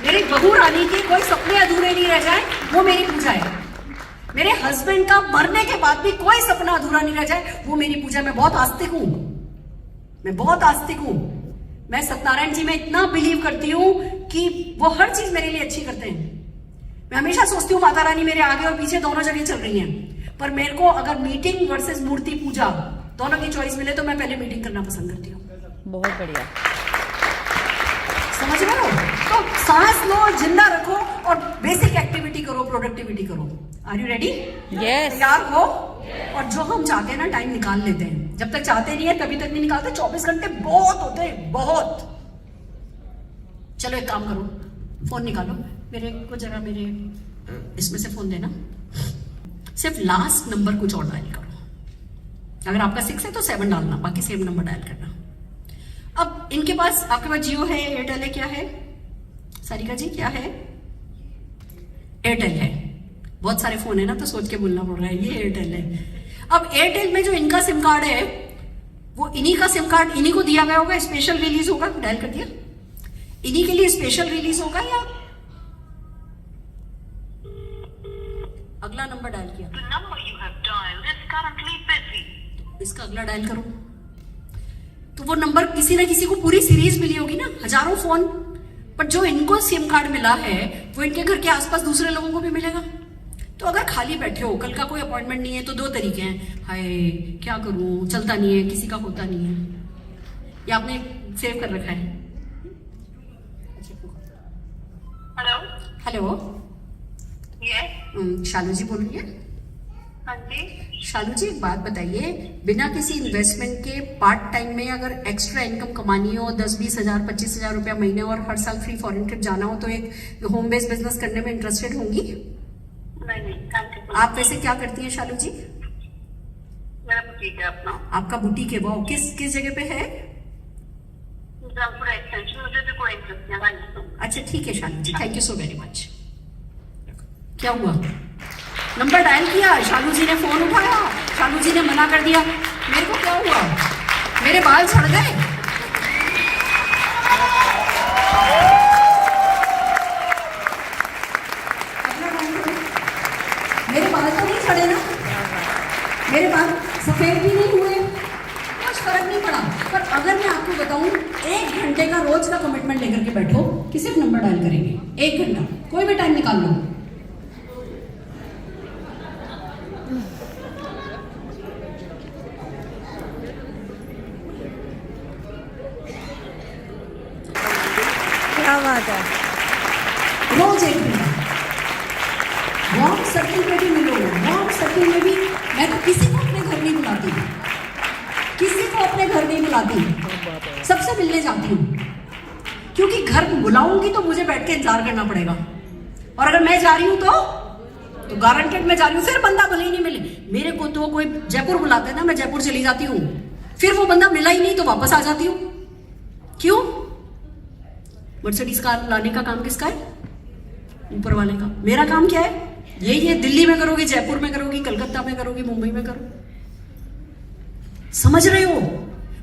मेरी बहू रानी के कोई सपने अधूरे नहीं रह जाए, वो मेरी पूजा है। मेरे हस्बैंड का मरने के बाद भी कोई सपना अधूरा नहीं रह जाए, वो मेरी पूजा। मैं बहुत आस्तिक हूं, मैं बहुत आस्तिक हूं। मैं सत्यनारायण जी में इतना बिलीव करती हूं कि वो हर चीज मेरे लिए अच्छी करते हैं। मैं हमेशा सोचती हूँ माता रानी मेरे आगे और पीछे दोनों जगह चल रही हैं। पर मेरे को अगर मीटिंग वर्सेस मूर्ति पूजा दोनों की चॉइस मिले तो मैं पहले मीटिंग करना पसंद करती हूँ। बहुत बढ़िया। समझ रहे हो? तो सांस लो, जिंदा रखो और बेसिक एक्टिविटी करो, प्रोडक्टिविटी करो। Are you ready? यस तैयार हो? और जो हम चाहते हैं ना टाइम निकाल लेते हैं, जब तक चाहते नहीं है तभी तक नहीं निकालते। 24 घंटे बहुत होते हैं, बहुत। चलो एक काम करो, फोन निकालो, मेरे को जरा मेरे इसमें से फोन देना, सिर्फ लास्ट नंबर कुछ और डायल करो। अगर आपका 6 है तो 7 डालना, बाकी सेम नंबर डायल करना। अब इनके पास, आपके पास जियो है, एयरटेल है, क्या है सारिका जी, क्या है? एयरटेल है। बहुत सारे फोन है ना तो सोच के बोलना पड़ रहा है, ये एयरटेल है। अब एयरटेल में जो इनका सिम कार्ड है वो इन्हीं का सिम कार्ड इन्हीं को दिया गया होगा, स्पेशल रिलीज होगा, डायल कर दिया, इन्हीं के लिए स्पेशल रिलीज होगा, या अगला नंबर डायल किया? The number you have dialed is currently busy. इसका अगला डायल करो, तो वो नंबर किसी ना किसी को पूरी सीरीज मिली होगी ना, हजारों फोन, पर जो इनको सिम कार्ड मिला है वो इनके घर के आसपास दूसरे लोगों को भी मिलेगा। तो अगर खाली बैठे हो, कल का कोई अपॉइंटमेंट नहीं है, तो 2 तरीके हैं, हाय क्या करूं, चलता नहीं है, किसी का होता नहीं है, या आपने सेव कर रखा है? Hello? Hello, Yes? शालू जी बोल रही है? हाँ जी? शालू जी एक बात बताइए, बिना किसी इन्वेस्टमेंट के पार्ट टाइम में अगर एक्स्ट्रा इनकम कमानी हो, 10-20 हजार 25 हजार रुपया महीने, और हर साल फ्री फॉरेन ट्रिप जाना हो, तो एक होम बेस्ड बिजनेस करने में इंटरेस्टेड होंगी? नहीं, थैंक यू। आप वैसे क्या करती हैं शालू जी? मेरा बुटीक है अपना, आपका बुटीक है, वो किस जगह पे है? रामपुरा एक्सटेंशन। मुझे भी कोई इंटरेस्ट नहीं है, थैंक यू। अच्छा ठीक है Shalu ji, thank you so very much. क्या हुआ? नंबर डायल किया, शालू जी ने फोन उठाया, शालू जी ने मना कर दिया, मेरे को क्या हुआ? मेरे बाल झड़ गए? मेरे बाल तो नहीं झड़े ना, मेरे बाल सफेद भी नहीं हुए, कुछ फर्क नहीं पड़ा। पर अगर मैं आपको बताऊं, 1 घंटे का रोज का कमिटमेंट लेकर के बैठो कि सिर्फ नंबर डायल करेंगे, 1 घंटा, कोई भी टाइम निकाल लो। क्या बात है। रोज 1 घंटा, वार्म सर्किल में भी मिलो, वार्म सर्किल में भी। मैं तो किसी को अपने घर नहीं बुलाती, किसी को अपने घर नहीं बुलाती, सबसे मिलने जाती हूँ, क्योंकि घर बुलाऊंगी तो मुझे बैठ के इंतजार करना पड़ेगा, और अगर मैं जा रही हूँ तो गारंटेड मैं जा रही हूँ। फिर बंदा भले ही नहीं मिले, मेरे को तो कोई जयपुर बुलाता है ना, मैं जयपुर चली जाती हूँ, फिर वो बंदा मिला ही नहीं तो वापस आ जाती हूँ। क्यों? मर्सिडीज कार लाने का काम किसका है? ऊपर वाले का। मेरा काम क्या है? यही है, दिल्ली में करोगी, जयपुर में करोगी, कलकत्ता में करोगी, मुंबई में करो, समझ रहे हो?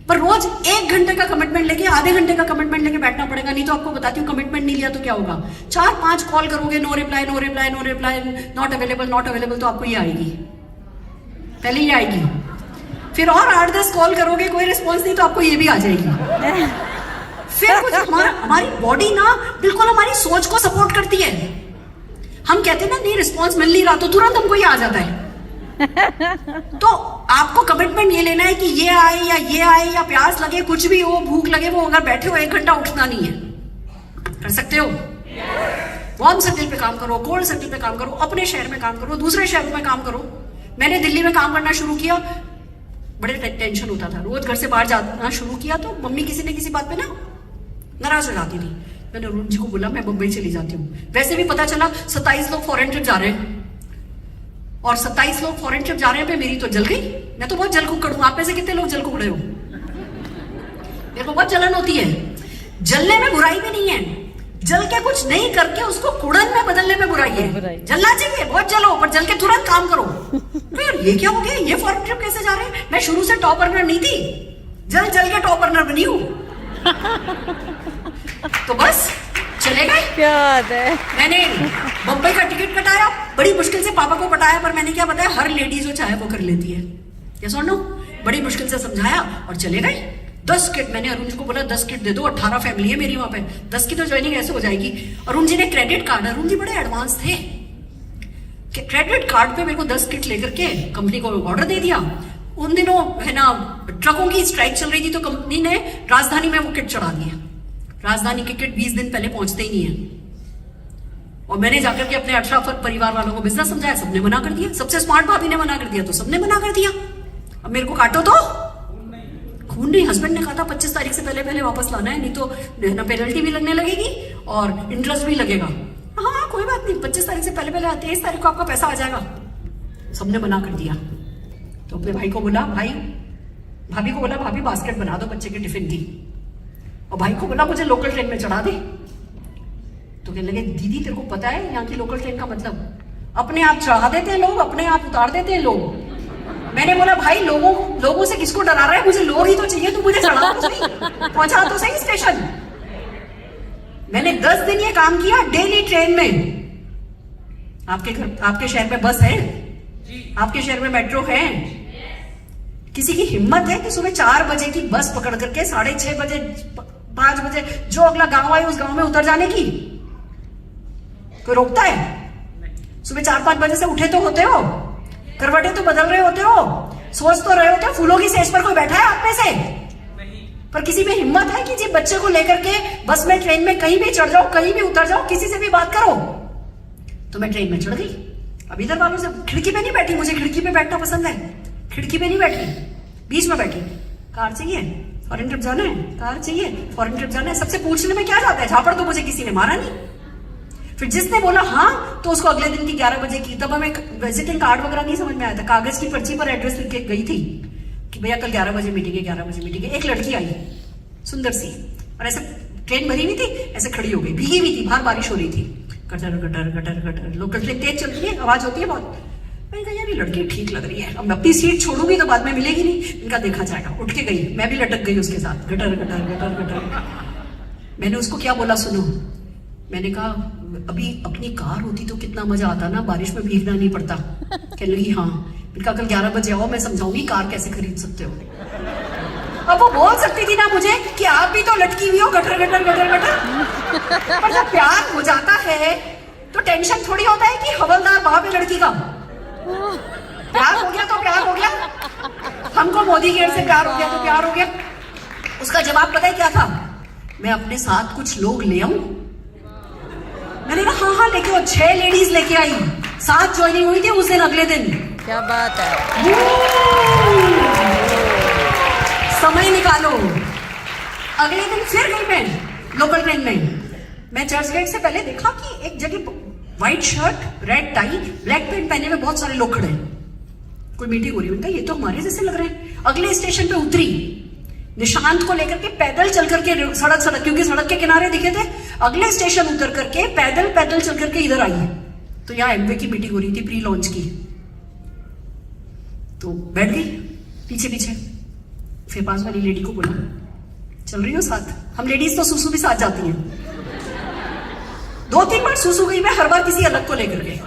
पर रोज 1 घंटे का कमिटमेंट लेके, आधे घंटे का कमिटमेंट लेके बैठना पड़ेगा, नहीं तो आपको बताती हूँ, कमिटमेंट नहीं लिया तो क्या होगा, 4-5 कॉल करोगे, no reply, no reply, no reply, not available, not available, तो आपको ये आएगी, पहले ये आएगी, फिर और 8-10 कॉल करोगे, कोई रिस्पॉन्स नहीं, तो आपको ये भी आ जाएगी। फिर कुछ हमारी बॉडी ना बिल्कुल हमारी सोच को सपोर्ट करती है। हम कहते हैं ना, नहीं रिस्पॉन्स मिल नहीं रहा, तो तुरंत हमको ये आ जाता है। तो आपको कमिटमेंट ये लेना है कि ये आए या प्यास लगे, कुछ भी हो, भूख लगे, वो अगर बैठे हो 1 घंटा उठना नहीं है। कर सकते हो? वार्म सर्किल पे काम करो, कोल्ड सर्किल पे काम करो, अपने शहर में काम करो, दूसरे शहरों में काम करो। मैंने दिल्ली में काम करना शुरू किया, बड़े टेंशन होता था, रोज घर से बाहर जाना शुरू किया तो मम्मी किसी न किसी बात पे ना नाराज हो जाती थी। मैंने अरुण जी को बोला मैं मुंबई चली जाती हूँ। वैसे भी पता चला 27 लोग फॉरेन ट्रिप जा रहे हैं, और 27 लोग फॉरेन ट्रिप जा रहे हैं पे मेरी तो जल गई। मैं तो बहुत जल कुकड़ हूँ। आप में से कितने लोग जल कुकड़े हो? मेरे को बहुत जलन होती है। जलने में बुराई भी नहीं है, जल के कुछ नहीं करके उसको कुड़न में बदलने में बुराई है। जलना चाहिए, बहुत जलो, पर जल के तुरंत काम करो। फिर ये क्या हो गया, ये फॉरेन ट्रिप कैसे जा रहे हैं? मैं शुरू से टॉप अर्नर नहीं थी, जल जल के टॉप अर्नर बनी हूँ। तो बस चले गए। क्या बात है। मैंने बम्बई का टिकट कटाया, बड़ी मुश्किल से पापा को पटाया, पर मैंने क्या बताया, हर लेडी जो चाहे वो कर लेती है। यस और नो? बड़ी मुश्किल से समझाया और चले गए। 10 किट मैंने अरुण जी को बोला 10 किट दे दो, 18 फैमिली है मेरी वहां पे, 10 की तो ज्वाइनिंग ऐसे हो जाएगी। अरुण जी ने क्रेडिट कार्ड, अरुण जी बड़े एडवांस थे, क्रेडिट कार्ड पे मेरे को 10 किट लेकर के कंपनी को ऑर्डर दे दिया। उन दिनों है ना ट्रकों की स्ट्राइक चल रही थी, तो कंपनी ने राजधानी में वो किट चढ़ा दिए। राजधानी के किट 20 दिन पहले पहुंचते ही नहीं है। और मैंने जाकर के अपने अशराफ परिवार वालों को बिजनेस समझाया, सबने मना कर दिया। सबसे स्मार्ट भाभी ने मना कर दिया तो सबने मना कर दिया। अब मेरे को काटो तो खून नहीं। हस्बैंड ने कहा था 25 तारीख से पहले वापस लाना है, नहीं तो ना पेनल्टी भी लगने लगेगी और इंटरेस्ट भी लगेगा। हाँ कोई बात नहीं, 25 तारीख से पहले 23 तारीख को आपका पैसा आ जाएगा। सबने मना कर दिया। तो अपने भाई को बोला, भाभी को बोला भाभी बास्केट बना दो बच्चे के टिफिन की, और भाई को बोला मुझे लोकल ट्रेन में चढ़ा दे। तो कहने लगे दीदी तेरे को पता है यहाँ की लोकल ट्रेन का मतलब? अपने आप चढ़ा देते हैं लोग, अपने आप उतार देते हैं लोग। मैंने बोला भाई लोगों से किसको डरा रहा है? मुझे लोग ही तो चाहिए, तू मुझे चढ़ा तो सही, पहुंचा तो सही स्टेशन। मैंने 10 दिन ये काम किया डेली ट्रेन में। आपके शहर में बस है? आपके शहर में मेट्रो है? किसी की हिम्मत है कि सुबह 4 बजे की बस पकड़ करके 6:30 बजे 5 बजे जो अगला गांव आए उस गांव में उतर जाने की? कोई रोकता है? सुबह 4-5 बजे से उठे तो होते हो, करवटें तो बदल रहे होते हो, सोच तो रहे होते हो, फूलों की सेज पर कोई बैठा है आप में से? पर किसी में हिम्मत है कि जी बच्चे को लेकर के बस में ट्रेन में कहीं भी चढ़ जाओ, कहीं भी उतर जाओ, किसी से भी बात करो? तो मैं ट्रेन में चढ़ गई। अब इधर वालों से खिड़की पे नहीं बैठी, मुझे खिड़की पे बैठना पसंद है, खिड़की पे नहीं बैठी, बीच में बैठी। कार चाहिए? फॉरेन ट्रिप जाना है? कार चाहिए? फॉरेन ट्रिप जाना है? सबसे पूछने में क्या जाता है? झापड़ तो मुझे किसी ने मारा नहीं। फिर जिसने बोला हाँ तो उसको अगले दिन की 11 बजे की, तब हमें विजिटिंग कार्ड वगैरह नहीं समझ में आया था, कागज की पर्ची पर एड्रेस लिख के गई थी कि भैया कल 11 बजे मीटिंग है, 11 बजे मीटिंग है। एक लड़की आई सुंदर सी, और ऐसे ट्रेन भरी हुई थी, ऐसे खड़ी हो गई, भीगी हुई थी, बाहर बारिश हो रही थी, gutter gutter gutter gutter, local train तेज चलती है, आवाज होती है बहुत। मैंने कहा यार ये लड़की ठीक लग रही है, अब मैं अपनी सीट छोड़ूंगी तो बाद में मिलेगी नहीं, इनका देखा जाएगा। उठ के गई, मैं भी लटक गई उसके साथ, गटर गटर गटर गटर। मैंने उसको क्या बोला सुनो, मैंने कहा अभी अपनी कार होती तो कितना मजा आता ना, बारिश में भीगना नहीं पड़ता। कहने लगी हाँ। मैंने कहा कल 11 बजे आओ, मैं समझाऊंगी कार कैसे खरीद सकते हो। अब वो बोल सकती थी ना मुझे कि आप भी तो लटकी हुई हो, गटर गटर गटर गटर। पर जब प्यार हो जाता है तो टेंशन थोड़ी होता है कि हवलदार बाप है लड़की का। प्यार हो गया तो प्यार हो गया, हमको मोदी गेट से प्यार हो गया तो प्यार हो गया। उसका जवाब पता है क्या था? मैं अपने साथ कुछ लोग ले आऊं? मैंने कहा हाँ लेके आओ। 6 लेडीज लेके आई, 7 ज्वाइनिंग हुई थी उस दिन, अगले दिन। क्या बात है। समय निकालो। अगले दिन फिर गई मैं लोकल ट्रेन में। मैं चर्च गेट से पहले देखा कि एक जगह white shirt, red tie, black pant पहने में बहुत सारे लोग खड़े हैं। कोई मीटिंग हो रही है, ये तो हमारे जैसे लग रहे हैं। अगले स्टेशन पे उतरी, निशांत को लेकर के पैदल चल करके सड़क क्योंकि सड़क के किनारे दिखे थे, अगले स्टेशन उतर करके पैदल चल करके इधर आई है। तो यहाँ एमवे की मीटिंग हो रही थी, प्री लॉन्च की। तो बैठ गई पीछे पीछे। फिर पास वाली लेडी को बोला चल रही हो साथ? हम लेडीज तो सुसु भी साथ जाती हैं। 2-3 बार सुसु गई मैं, हर बार किसी अलग को लेकर गई।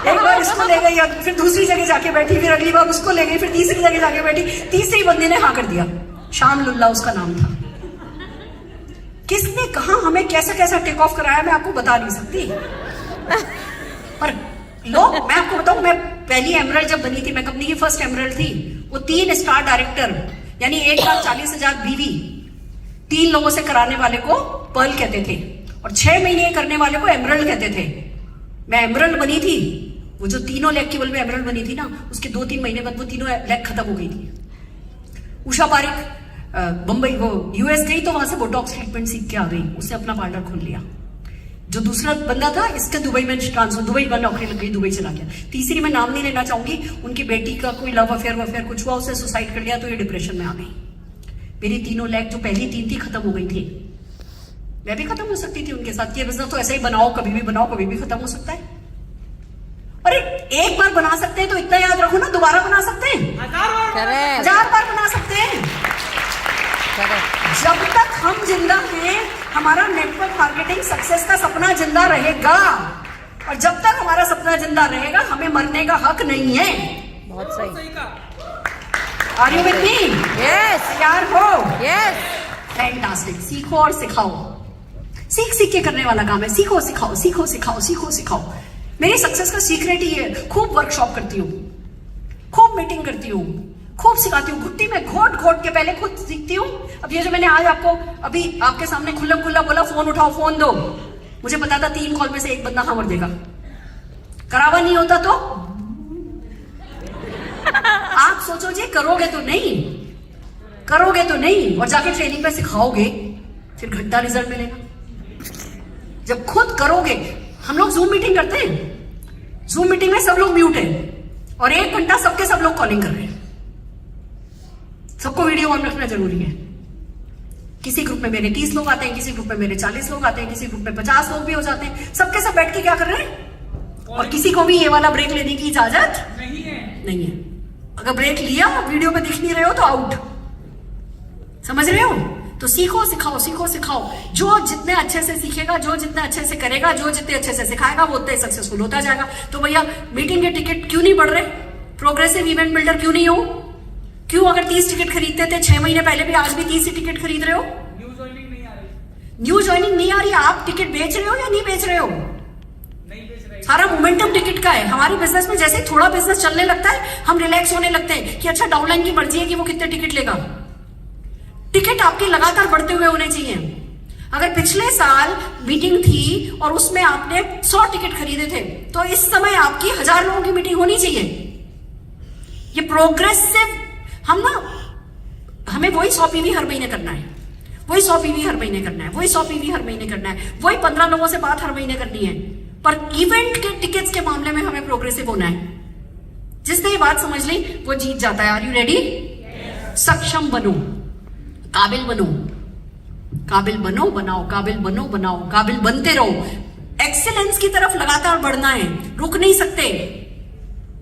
एक बार इसको ले गई, फिर दूसरी जगह जाके बैठी, फिर अगली बार उसको ले गई, फिर तीसरी जगह जाके बैठी। तीसरी बंदे ने हाँ कर दिया, शाम लुल्ला उसका नाम था। किसने कहा हमें कैसा कैसा टेक ऑफ कराया मैं आपको बता नहीं सकती। पर लोग, मैं आपको बताऊं, मैं पहली एमरल्ड जब बनी थी, मैं कंपनी की फर्स्ट एमरल्ड थी, वो 3 स्टार डायरेक्टर यानी 1,40,000 बीवी 3 लोगों से कराने वाले को पर्ल कहते थे, और 6 महीने करने वाले को एमरल्ड कहते थे। मैं एमरल्ड बनी थी, वो जो 3 लेग केवल में एमरल्ड बनी थी ना, उसके 2-3 महीने बाद वो 3 लेग खत्म हो गई थी। उषा पारिक बंबई वो यूएस गई तो वहां से बोटॉक्स ट्रीटमेंट सीख के आ गई, उसने अपना पार्लर खोल लिया। जो दूसरा बंदा था इसका दुबई में ट्रांसफर, दुबई में नौकरी लग गई, दुबई चला गया। तीसरी मैं नाम नहीं लेना चाहूंगी, उनकी बेटी का कोई लव अफेयर कुछ हुआ, उसे सुसाइड कर लिया तो ये डिप्रेशन में आ गई। मेरी 3 लेग जो पहली 3 थी खत्म हो गई थी। मैं भी खत्म हो सकती थी उनके साथ। ये बिजनेस तो ऐसे ही बनाओ, कभी भी बनाओ, कभी भी खत्म हो सकता है। अरे एक बार बना सकते हैं तो इतना याद रखो ना, दोबारा बना सकते हैं, 1000 बार बना सकते हैं। जब तक हम जिंदा हैं हमारा नेटवर्क मार्केटिंग सक्सेस का सपना जिंदा रहेगा, और जब तक हमारा सपना जिंदा रहेगा हमें मरने का हक नहीं है। बहुत सही। Are you with me? Yes. तैयार हो? यस। फैंटास्टिक। सीखो और सिखाओ। सीख के करने वाला काम है। सीखो सिखाओ, सीखो सिखाओ, सीखो सिखाओ। मेरी सक्सेस का सीक्रेट ही है, खूब वर्कशॉप करती हूँ, खूब मीटिंग करती हूँ, खूब सिखाती हूँ। घुट्टी में घोट के पहले खुद सीखती हूँ। अब ये जो मैंने आज आपको अभी आपके सामने खुल्ला बोला, फोन उठाओ, फोन दो, मुझे पता था 3 कॉल में से एक बंदा हाँ मर देगा, करावा नहीं होता तो आप सोचो जी, करोगे तो नहीं और जाके ट्रेनिंग पे सिखाओगे, फिर घंटा रिजल्ट मिलेगा। जब खुद करोगे, हम लोग जूम मीटिंग करते हैं, जूम मीटिंग में सब लोग म्यूट हैं और 1 घंटा सबके सब लोग कॉलिंग कर रहे हैं। सबको वीडियो ऑन रखना जरूरी है। किसी ग्रुप में मेरे 30 लोग आते हैं, किसी ग्रुप में मेरे 40 लोग आते हैं, किसी ग्रुप में 50 लोग भी हो जाते हैं। सबके सब बैठ के क्या कर रहे हैं, और किसी को भी ये वाला ब्रेक लेने की इजाजत नहीं है। अगर ब्रेक लिया वीडियो में दिख नहीं रहे हो तो आउट, समझ रहे हो? तो सीखो सिखाओ। जो जितने अच्छे से सीखेगा, जो जितने अच्छे से करेगा, जो जितने अच्छे से सिखाएगा, वो उतने सक्सेसफुल होता जाएगा। तो भैया मीटिंग के टिकट क्यों नहीं बढ़ रहे? प्रोग्रेसिव इवेंट बिल्डर क्यों नहीं हो? क्यों? अगर 30 टिकट खरीदते थे 6 महीने पहले भी, आज भी 30 टिकट खरीद रहे हो? न्यू ज्वाइनिंग नहीं आ रही। आप टिकट बेच रहे हो या नहीं बेच रहे हो? नहीं बेच रही। सारा मोमेंटम टिकट का है। हमारे बिजनेस में जैसे थोड़ा बिजनेस चलने लगता है, हम रिलैक्स होने लगते हैं कि अच्छा डाउनलाइन की मर्जी है कि वो कितने टिकट लेगा। टिकट आपके लगातार बढ़ते हुए होने चाहिए। अगर पिछले साल मीटिंग थी और उसमें आपने 100 टिकट खरीदे थे, तो इस समय आपकी 1000 लोगों की मीटिंग होनी चाहिए। ये प्रोग्रेसिव, हमें वही 100 पीवी हर महीने करना है, वही 100 पीवी हर महीने करना है, वही 100 पीवी हर महीने करना है, वही 15 लोगों से बात हर महीने करनी है। पर इवेंट के टिकट्स के मामले में हमें प्रोग्रेसिव होना है। जिसने ये बात समझ ली वो जीत जाता है। Are you ready? सक्षम बनो, काबिल बनो, बनाओ, काबिल बनते रहो। एक्सीलेंस की तरफ लगातार बढ़ना है, रुक नहीं सकते।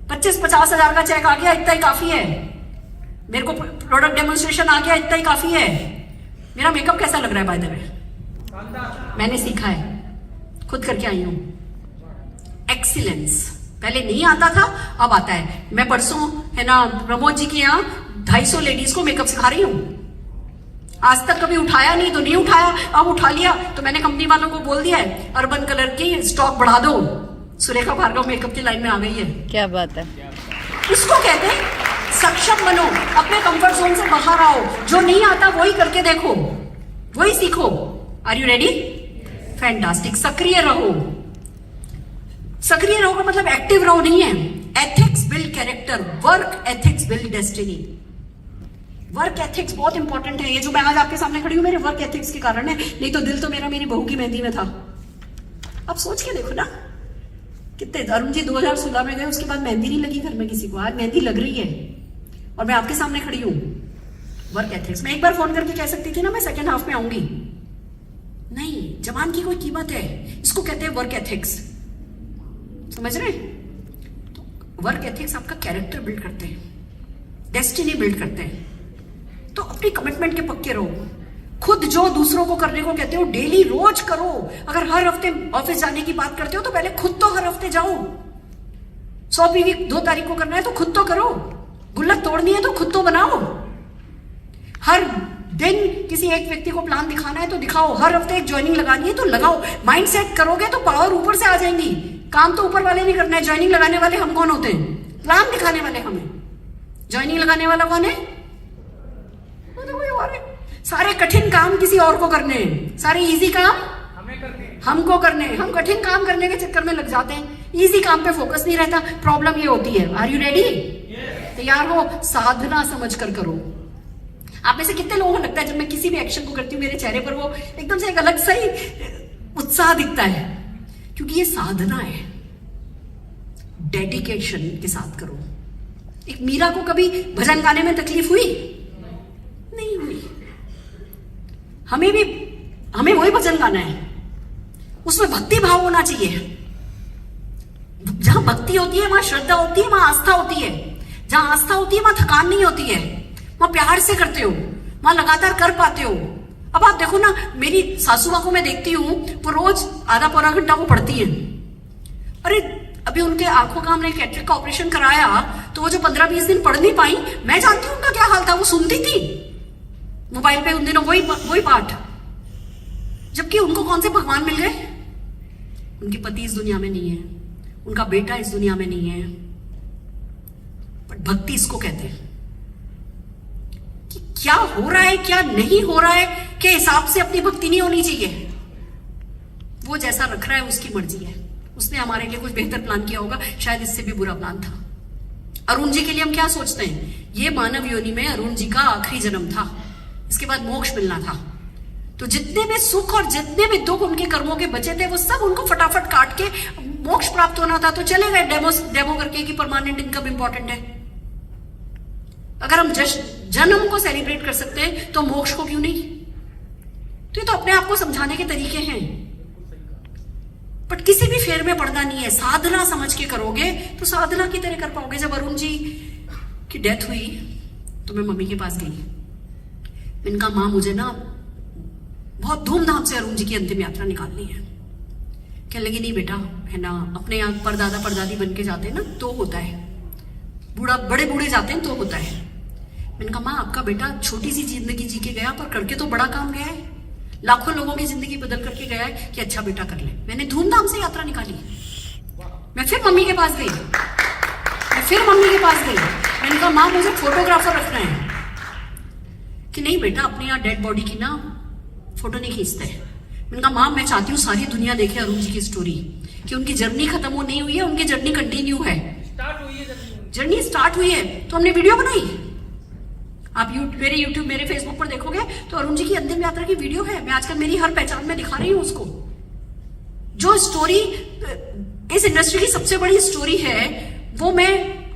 25-50 हजार का चेक आ गया, इतना ही काफी है। मेरे को प्रोडक्ट डेमोन्स्ट्रेशन आ गया, इतना ही काफी है। मेरा मेकअप कैसा लग रहा है बाय द वे? मैंने सीखा है, खुद करके आई हूं। एक्सीलेंस पहले नहीं आता था, अब आता है। मैं परसों है ना प्रमोद जी के यहाँ 250 लेडीज को मेकअप सिखा रही हूं। आज तक कभी उठाया नहीं तो नहीं उठाया, अब उठा लिया तो मैंने कंपनी वालों को बोल दिया है अर्बन कलर की स्टॉक बढ़ा दो। सुरेखा भार्गव मेकअप की लाइन में आ गई है। क्या बात है। इसको कहते हैं सक्षम बनो, अपने कंफर्ट जोन से बाहर आओ। जो नहीं आता वही करके देखो, वही सीखो। Are you ready? फैंटास्टिक। सक्रिय रहो का मतलब एक्टिव रहो नहीं है। Ethics build character, work ethics build destiny. Work ethics बहुत इंपॉर्टेंट है। ये जो मैं आज आपके सामने खड़ी हूं मेरे वर्क एथिक्स के कारण है, नहीं तो दिल तो मेरा मेरी बहू की मेहंदी में था। अब सोच के देखो ना, कितने अरुण जी 2016 में गए, उसके बाद मेहंदी नहीं लगी घर में किसी को। आज मेहंदी लग रही है और मैं आपके सामने खड़ी हूं। Work ethics. मैं एक बार फोन करके कह सकती थी ना मैं सेकेंड हाफ में आऊंगी, नहीं, जवान की कोई कीमत है। इसको कहते हैं वर्क एथिक्स। समझ रहे? तो वर्क एथिक्स आपका कैरेक्टर बिल्ड करते हैं, डेस्टिनी बिल्ड करते हैं। तो अपनी कमिटमेंट के पक्के रहो। खुद जो दूसरों को करने को कहते हो डेली रोज करो। अगर हर हफ्ते ऑफिस जाने की बात करते हो तो पहले खुद तो हर हफ्ते जाओ। 100 पीवी 2 तारीख को करना है तो खुद तो करो। गुल्लक तोड़नी है तो खुद तो बनाओ। हर दिन किसी एक व्यक्ति को प्लान दिखाना है तो दिखाओ। हर हफ्ते एक ज्वाइनिंग लगानी है तो लगाओ। माइंड सेट करोगे तो पावर ऊपर से आ जाएंगी। काम तो ऊपर वाले नहीं करना है। ज्वाइनिंग लगाने वाले हम कौन होते हैं? प्लान दिखाने वाले हमें। ज्वाइनिंग लगाने वाला कौन है? सारे कठिन काम किसी और को करने हैं, सारे इजी काम हमको करने हैं। हम कठिन काम करने के चक्कर में लग जाते हैं, इजी काम पे फोकस नहीं रहता। प्रॉब्लम ये होती है। Are you ready? तैयार हो? साधना समझ कर करो। आप में से कितने लोगों को लगता है जब मैं किसी भी एक्शन को करती हूँ मेरे चेहरे पर वो एकदम से एक अलग सा ही उत्साह दिखता है? क्योंकि ये साधना है। डेडिकेशन के साथ करो। एक मीरा को कभी भजन गाने में तकलीफ हुई? नहीं हुई। हमें वही भजन गाना है, उसमें भक्ति भाव होना चाहिए। जहां भक्ति होती है वहां श्रद्धा होती है, वहां आस्था होती है। जहां आस्था होती है वहां थकान नहीं होती है, वहां प्यार से करते हो, वहां लगातार कर पाते हो। अब आप देखो ना, मेरी सासू माँ को मैं देखती हूँ वो रोज आधा पौना घंटा वो पढ़ती है। अरे अभी उनके आंखों का हमने कैटरेक्ट का ऑपरेशन कराया तो वो जो 15-20 दिन पढ़ नहीं पाई, मैं जानती हूँ उनका क्या हाल था। वो सुनती थी मोबाइल पे उन दिनों वही पाठ, जबकि उनको कौन से भगवान मिल गए? उनके पति इस दुनिया में नहीं है, उनका बेटा इस दुनिया में नहीं है। बट भक्ति इसको कहते हैं कि क्या हो रहा है क्या नहीं हो रहा है के हिसाब से अपनी भक्ति नहीं होनी चाहिए। वो जैसा रख रहा है उसकी मर्जी है, उसने हमारे लिए कुछ बेहतर प्लान किया होगा, शायद इससे भी बुरा प्लान था। अरुण जी के लिए हम क्या सोचते हैं, ये मानव योनि में अरुण जी का आखिरी जन्म था, इसके बाद मोक्ष मिलना था। तो जितने भी सुख और जितने भी दुख उनके कर्मों के बचे थे वो सब उनको फटाफट काट के मोक्ष प्राप्त होना था, तो चले गए डेमो करके कि परमानेंट इनकम इंपॉर्टेंट है। अगर हम जन्म को सेलिब्रेट कर सकते हैं तो मोक्ष को क्यों नहीं? तो ये तो अपने आप को समझाने के तरीके हैं, बट किसी भी फेर में पड़ना नहीं है। साधना समझ के करोगे तो साधना की तरह कर पाओगे। जब अरुण जी की डेथ हुई तो मैं मम्मी के पास गई, मैंने कहा माँ मुझे ना बहुत धूमधाम से अरुण जी की अंतिम यात्रा निकालनी है। कहने लगी नहीं बेटा, है ना, अपने यहाँ परदादा परदादी बन के जाते हैं ना तो होता है, बड़े बूढ़े जाते हैं तो होता है। मैंने कहा माँ आपका बेटा छोटी सी जिंदगी जी के गया पर करके तो बड़ा काम गया है, लाखों लोगों की जिंदगी बदल करके गया है कि अच्छा बेटा कर ले। मैंने धूमधाम से यात्रा निकाली। मैं फिर मम्मी के पास गई, मैंने कहा माँ मुझे फोटोग्राफर रखना है। कि नहीं बेटा अपने यहाँ डेड बॉडी की ना फोटो नहीं खींचते। मैंने कहा माँ मैं चाहती हूँ सारी दुनिया देखे अरुण जी की स्टोरी, कि उनकी जर्नी खत्म हो नहीं हुई है, उनकी जर्नी कंटिन्यू है, जर्नी स्टार्ट हुई है। तो हमने वीडियो बनाई, आप मेरे YouTube मेरे फेसबुक पर देखोगे तो अरुण जी की अंतिम यात्रा की वीडियो है। मैं आजकल मेरी हर पहचान में दिखा रही हूँ उसको। जो स्टोरी इस इंडस्ट्री की सबसे बड़ी स्टोरी है वो मैं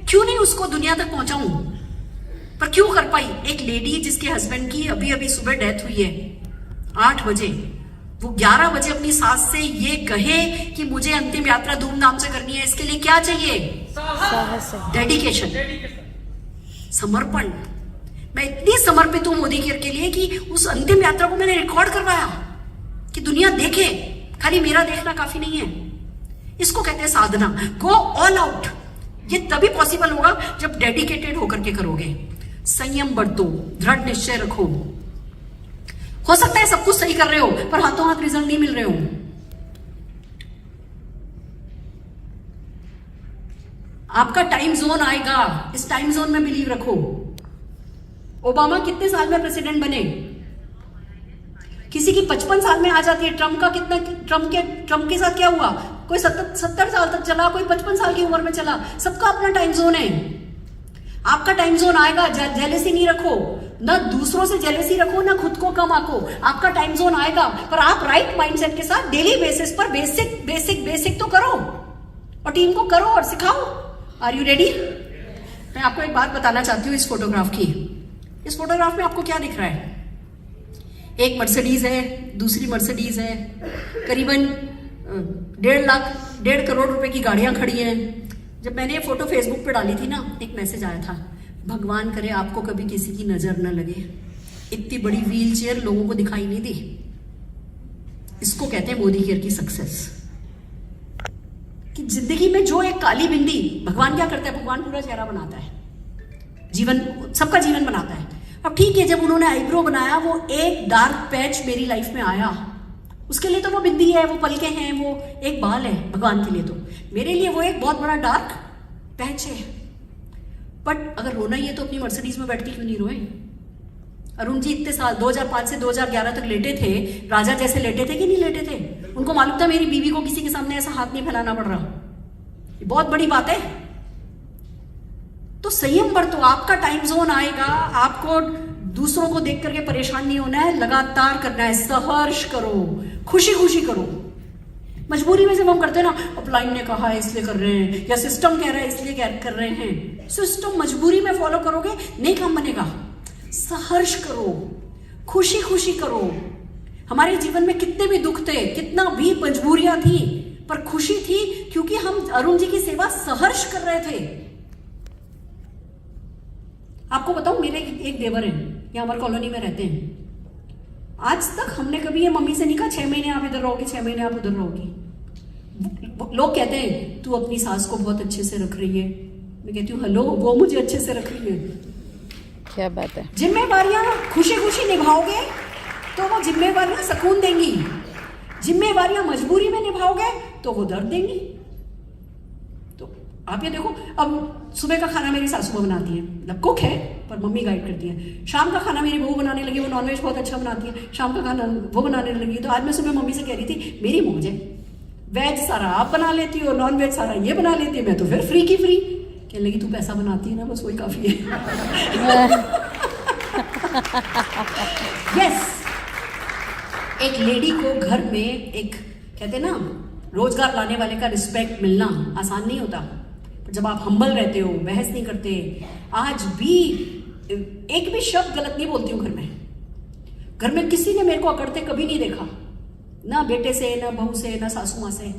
क्यों नहीं उसको दुनिया तक पहुंचाऊं, पर क्यों कर पाई। एक लेडी जिसके हस्बैंड की अभी अभी सुबह डेथ हुई है 8 बजे, वो 11 बजे अपनी सास से ये कहे कि मुझे अंतिम यात्रा धूमधाम से करनी है, इसके लिए क्या चाहिए? डेडिकेशन, समर्पण। मैं इतनी समर्पित हूं मोदी केयर के लिए कि उस अंतिम यात्रा को मैंने रिकॉर्ड करवाया कि दुनिया देखे, खाली मेरा देखना काफी नहीं है। इसको कहते हैं साधना, गो ऑल आउट। ये तभी पॉसिबल होगा जब डेडिकेटेड होकर के करोगे। संयम बरतो, दृढ़ निश्चय रखो। हो सकता है सब कुछ सही कर रहे हो पर हाथों हाथ रिजल्ट नहीं मिल रहे हो। आपका टाइम जोन आएगा, इस टाइम जोन में बिलीव रखो। ओबामा कितने साल में प्रेसिडेंट बने? किसी की 55 साल में आ जाती है। ट्रम्प के साथ क्या हुआ? कोई 70 साल तक चला, कोई 55 साल की उम्र में चला। सबका अपना टाइम जोन है। आपका टाइम जोन आएगा। जेलेसी नहीं रखो, ना दूसरों से जेलेसी रखो, ना खुद को कम आको। आपका टाइम जोन आएगा, पर आप राइट माइंडसेट के साथ डेली बेसिस पर बेसिक तो करो और टीम को करो और सिखाओ। Are you ready? मैं आपको एक बात बताना चाहती हूँ इस फोटोग्राफ की। इस फोटोग्राफ में आपको क्या दिख रहा है? एक मर्सिडीज है, दूसरी मर्सिडीज है, करीबन 1.5 करोड़ रुपए की गाड़ियां खड़ी हैं। जब मैंने ये फोटो फेसबुक पे डाली थी ना, एक मैसेज आया था, भगवान करे आपको कभी किसी की नजर न लगे। इतनी बड़ी व्हील चेयर लोगों को दिखाई नहीं दी। इसको कहते हैं मोदी केयर की सक्सेस। कि जिंदगी में जो एक काली बिंदी, भगवान क्या करता है? भगवान पूरा चेहरा बनाता है, जीवन, सबका जीवन बनाता है। अब ठीक है, जब उन्होंने आईब्रो बनाया, वो एक डार्क पैच मेरी लाइफ में आया। उसके लिए तो वो बिंदी है, वो पलके हैं, वो एक बाल है। भगवान के लिए तो, मेरे लिए वो एक बहुत बड़ा डार्क पैच है। बट अगर रोना ही है तो अपनी मर्सिडीज में बैठ के क्यों नहीं रोए? अरुण जी इतने साल 2005 से 2011 तक लेटे थे, राजा जैसे लेटे थे कि नहीं लेटे थे? उनको मालूम था मेरी बीवी को किसी के सामने ऐसा हाथ नहीं फैलाना पड़ रहा। ये बहुत बड़ी बात है। तो संयम बरतो। आपका टाइम जोन आएगा, आपको दूसरों को देख करके परेशान नहीं होना है, लगातार करना है, संघर्ष करो, खुशी खुशी करो। मजबूरी में जब हम करते हैं ना, अपलाइन ने कहा है इसलिए कर रहे हैं, या सिस्टम कह रहा है इसलिए कर रहे हैं। सिस्टम मजबूरी में फॉलो करोगे नहीं काम बनेगा। संघर्ष करो, खुशी खुशी करो। हमारे जीवन में कितने भी दुख थे, कितना भी मजबूरियां थी, पर खुशी थी क्योंकि हम अरुण जी की सेवा संघर्ष कर रहे थे। आपको बताऊं, मेरे एक देवर हैं, ये हमारे कॉलोनी में रहते हैं। आज तक हमने कभी ये मम्मी से नहीं कहा 6 महीने आप इधर रहोगे, 6 महीने आप उधर रहोगी। लोग कहते हैं तू अपनी सास को बहुत अच्छे से रख रही है। मैं कहती हूँ हेलो, वो मुझे अच्छे से रख रही है। क्या बात है। जिम्मेवारियां खुशी खुशी निभाओगे तो वो जिम्मेवारियां सुकून देंगी। जिम्मेवारियां मजबूरी में निभाओगे तो वो दर्द देंगी। तो आप ये देखो, अब सुबह का खाना मेरी सासू माँ बनाती है, मतलब कुक है पर मम्मी गाइड करती है। शाम का खाना मेरी बहू बनाने लगी, वो नॉनवेज बहुत अच्छा बनाती है, शाम का खाना वो बनाने लगी। तो आज मैं सुबह मम्मी से कह रही थी मेरी मौज है, वेज सारा आप बना लेती हो, नॉन वेज सारा ये बना लेती है, मैं तो फिर फ्री की फ्री। कहने लगी तू पैसा बनाती है ना, बस वही काफ़ी है। यस, एक लेडी को घर में एक कहते हैं ना रोजगार लाने वाले का रिस्पेक्ट मिलना आसान नहीं होता, पर जब आप हम्बल रहते हो, बहस नहीं करते, आज भी एक भी शब्द गलत नहीं बोलती हूँ घर में किसी ने मेरे को अकड़ते कभी नहीं देखा, ना बेटे से, ना बहू से, ना सासू माँ से।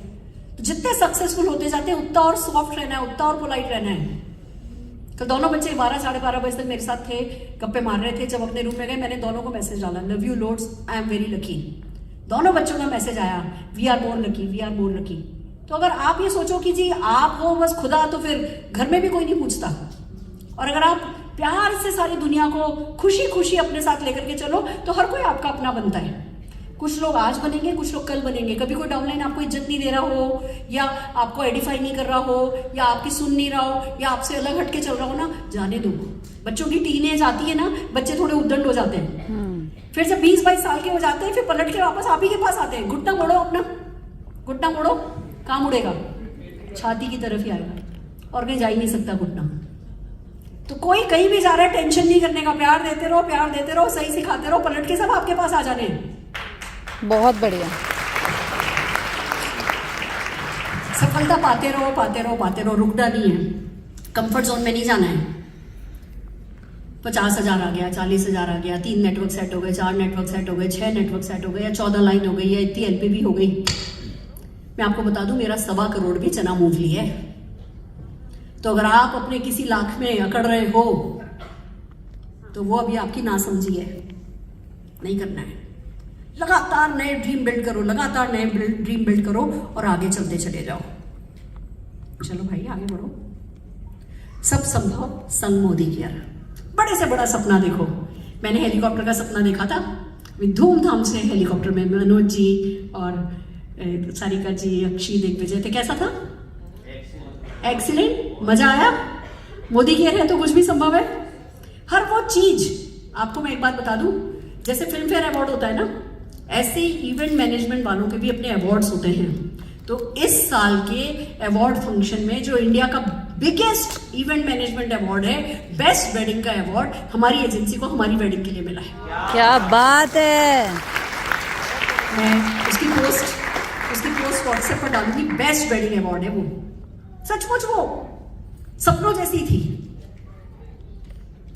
तो जितने सक्सेसफुल होते जाते हैं उतना और सॉफ्ट रहना है, उतना और पोलाइट रहना है। कल दोनों बच्चे 12 साढ़े 12 बजे तक मेरे साथ थे, गप्पे मार रहे थे। जब अपने रूम में गए मैंने दोनों को मैसेज डाला, love you loads, I am very lucky. दोनों बच्चों का मैसेज आया, we are more lucky, we are more lucky. तो अगर आप ये सोचो कि जी आप हो बस खुदा, तो फिर घर में भी कोई नहीं पूछता। और अगर आप प्यार से सारी दुनिया को खुशी खुशी अपने साथ लेकर के चलो तो हर कोई आपका अपना बनता है। कुछ लोग आज बनेंगे, कुछ लोग कल बनेंगे। कभी कोई डाउनलाइन आपको इज्जत नहीं दे रहा हो, या आपको एडिफाई नहीं कर रहा हो, या आपकी सुन नहीं रहा हो, या आपसे अलग हटके चल रहा हो ना, जाने दो। बच्चों की टीनेज आती है ना, बच्चे थोड़े उद्दंड हो जाते हैं। फिर जब 20-22 साल के हो जाते हैं, फिर पलट के वापस आप ही के पास आते हैं। घुटना मोड़ो अपना, घुटना मोड़ो, कहाँ मुड़ेगा? छाती की तरफ ही आएगा और कहीं जा ही नहीं सकता घुटना। तो कोई कहीं भी जा रहा है, टेंशन नहीं करने का, प्यार देते रहो, प्यार देते रहो, सही सिखाते रहो, पलट के सब आपके पास आ जाने हैं। बहुत बढ़िया। सफलता पाते रहो, पाते रहो, पाते रहो, रुकना नहीं है। कंफर्ट जोन में नहीं जाना है। 50,000 आ गया, 40,000 आ गया, 3 नेटवर्क सेट हो गए, 4 नेटवर्क सेट हो गए, 6 नेटवर्क सेट हो गए, या 14 लाइन हो गई, या इतनी एलपीबी हो गई। मैं आपको बता दूं, मेरा 1.25 करोड़ भी चना मूंगफली है। तो अगर आप अपने किसी लाख में अकड़ रहे हो तो वो अभी आपकी नासमझी है, नहीं करना है। लगातार नए ड्रीम बिल्ड करो, लगातार नए ड्रीम बिल्ड करो और आगे चलते चले जाओ। चलो भाई आगे बढ़ो। सब संभव संग मोदी केयर। बड़े से बड़ा सपना देखो। मैंने हेलीकॉप्टर का सपना देखा था, धूमधाम से हेलीकॉप्टर में मनोज जी और सारिका जी, अक्षी, दिग्विजय थे। कैसा था? एक्सीलेंट, मजा आया। मोदी केयर है तो कुछ भी संभव है। हर वो चीज, आपको मैं एक बात बता दूं, जैसे फिल्म फेयर अवार्ड होता है ना, ऐसे इवेंट मैनेजमेंट वालों के भी अपने अवार्ड्स होते हैं। तो इस साल के अवार्ड फंक्शन में जो इंडिया का बिगेस्ट इवेंट मैनेजमेंट अवार्ड है, बेस्ट वेडिंग का अवार्ड, हमारी एजेंसी को हमारी वेडिंग के लिए मिला है। क्या बात है। मैं उसकी पोस्ट व्हाट्सएप पर डालूंगी। बेस्ट वेडिंग अवार्ड है वो। सचमुच वो सपनों जैसी थी।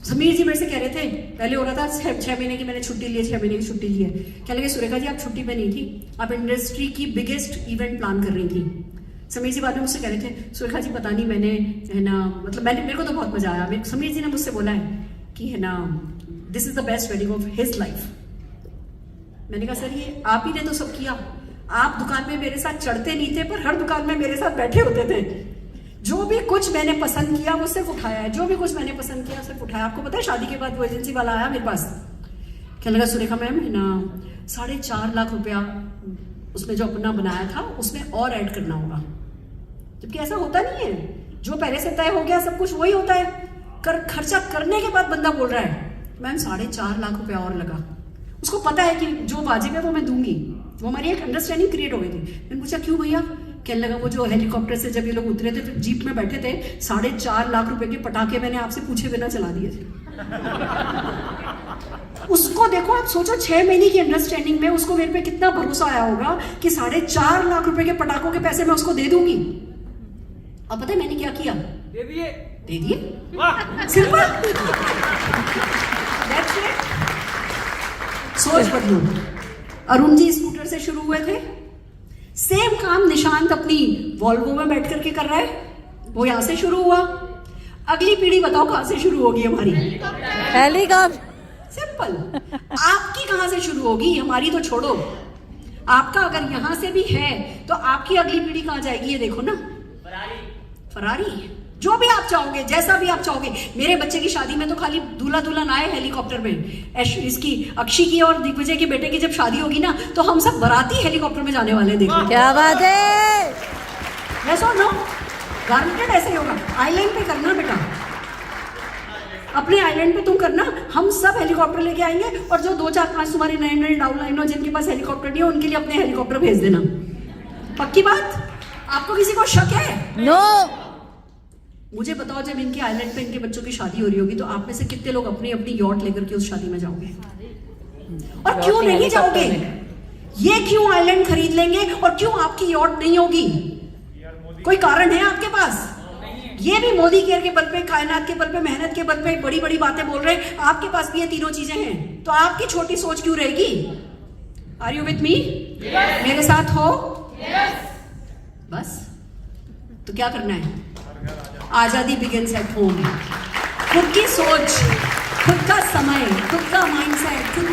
समीर जी मेरे से कह रहे थे, पहले हो रहा था 6 महीने की मैंने छुट्टी ली है, 6 महीने की छुट्टी ली है। क्या लगे सुरेखा जी आप छुट्टी पे नहीं थी, आप इंडस्ट्री की बिगेस्ट इवेंट प्लान कर रही थी। समीर जी बाद में मुझसे कह रहे थे, सुरेखा जी पता नहीं मैंने है ना, मतलब मेरे को तो बहुत मजा आया। समीर जी ने मुझसे बोला है कि है ना, this is the best wedding of his life. मैंने कहा सर ये आप ही ने तो सब किया। आप दुकान में मेरे साथ चढ़ते नहीं थे, पर हर दुकान में मेरे साथ बैठे होते थे। जो भी कुछ मैंने पसंद किया वो सिर्फ उठाया है, जो भी कुछ मैंने पसंद किया सिर्फ उठाया। आपको पता है शादी के बाद वो एजेंसी वाला आया मेरे पास, क्या लगा सुरेखा मैम है ना 4.5 लाख रुपया उसने जो अपना बनाया था उसमें और ऐड करना होगा। जबकि ऐसा होता नहीं है, जो पहले से तय हो गया सब कुछ वही होता है। खर्चा करने के बाद बंदा बोल रहा है मैम 4.5 लाख रुपया और लगा। उसको पता है कि जो वाजिब है वो मैं दूंगी। वो हमारी एक अंडरस्टैंडिंग क्रिएट हो गई थी। मैंने पूछा क्यों भैया? कहने लगा वो जो हेलीकॉप्टर से जब ये लोग उतरे थे तो जीप में बैठे थे, 4.5 लाख रुपए के पटाखे मैंने आपसे पूछे बिना चला दिए थे। उसको देखो, आप सोचो 6 महीने की अंडरस्टैंडिंग में उसको मेरे पे कितना भरोसा आया होगा कि 4.5 लाख रुपए के पटाखों के पैसे मैं उसको दे दूंगी। अब पता है मैंने क्या किया? दे दिए। सिंपल। सोच बदलो। अरुण जी स्कूटर से शुरू हुए थे, सेम काम निशांत अपनी वॉल्वो में बैठ करके कर रहा है, वो यहां से शुरू हुआ। अगली पीढ़ी बताओ कहां से शुरू होगी हमारी? हेलीकॉप्टर। सिंपल। आपकी कहां से शुरू होगी? हमारी तो छोड़ो, आपका अगर यहां से भी है तो आपकी अगली पीढ़ी कहां जाएगी ये देखो ना। फरारी, जो भी आप चाहोगे, जैसा भी आप चाहोगे। मेरे बच्चे की शादी में तो खाली दूल्हा दुल्हन आए हेलीकॉप्टर में। इसकी अक्षी की और दिग्विजय के बेटे की जब शादी होगी ना तो हम सब बाराती हेलीकॉप्टर में जाने वाले हैं। देखो क्या बात है। yes or no? गारंटेड ऐसे ही होगा। आइलैंड पे करना बेटा, अपने आइलैंड पे तुम करना, हम सब हेलीकॉप्टर लेके आएंगे और जो 2 4 5 तुम्हारे नए नए डाउनलाइन हो जिनके पास हेलीकॉप्टर नहीं है उनके लिए अपने हेलीकॉप्टर भेज देना। पक्की बात? आपको किसी को शक है? नो। मुझे बताओ जब इनके आइलैंड पे इनके बच्चों की शादी हो रही होगी तो आप में से कितने लोग अपनी अपनी यॉट लेकर के उस शादी में जाओगे? और क्यों नहीं जाओगे? ये क्यों आइलैंड खरीद लेंगे और क्यों आपकी यॉट नहीं होगी? कोई कारण है आपके पास? ये भी मोदी केयर के बल पे, कायनात के बल पे, मेहनत के बल पे बड़ी बड़ी बातें बोल रहे हैं। आपके पास भी ये तीनों चीजें हैं, तो आपकी छोटी सोच क्यों रहेगी? Are you with me? मेरे साथ हो? बस तो क्या करना है? आजादी बिगिंस एट होम। खुद की सोच, खुद का समय, खुद का माइंडसेट, खुद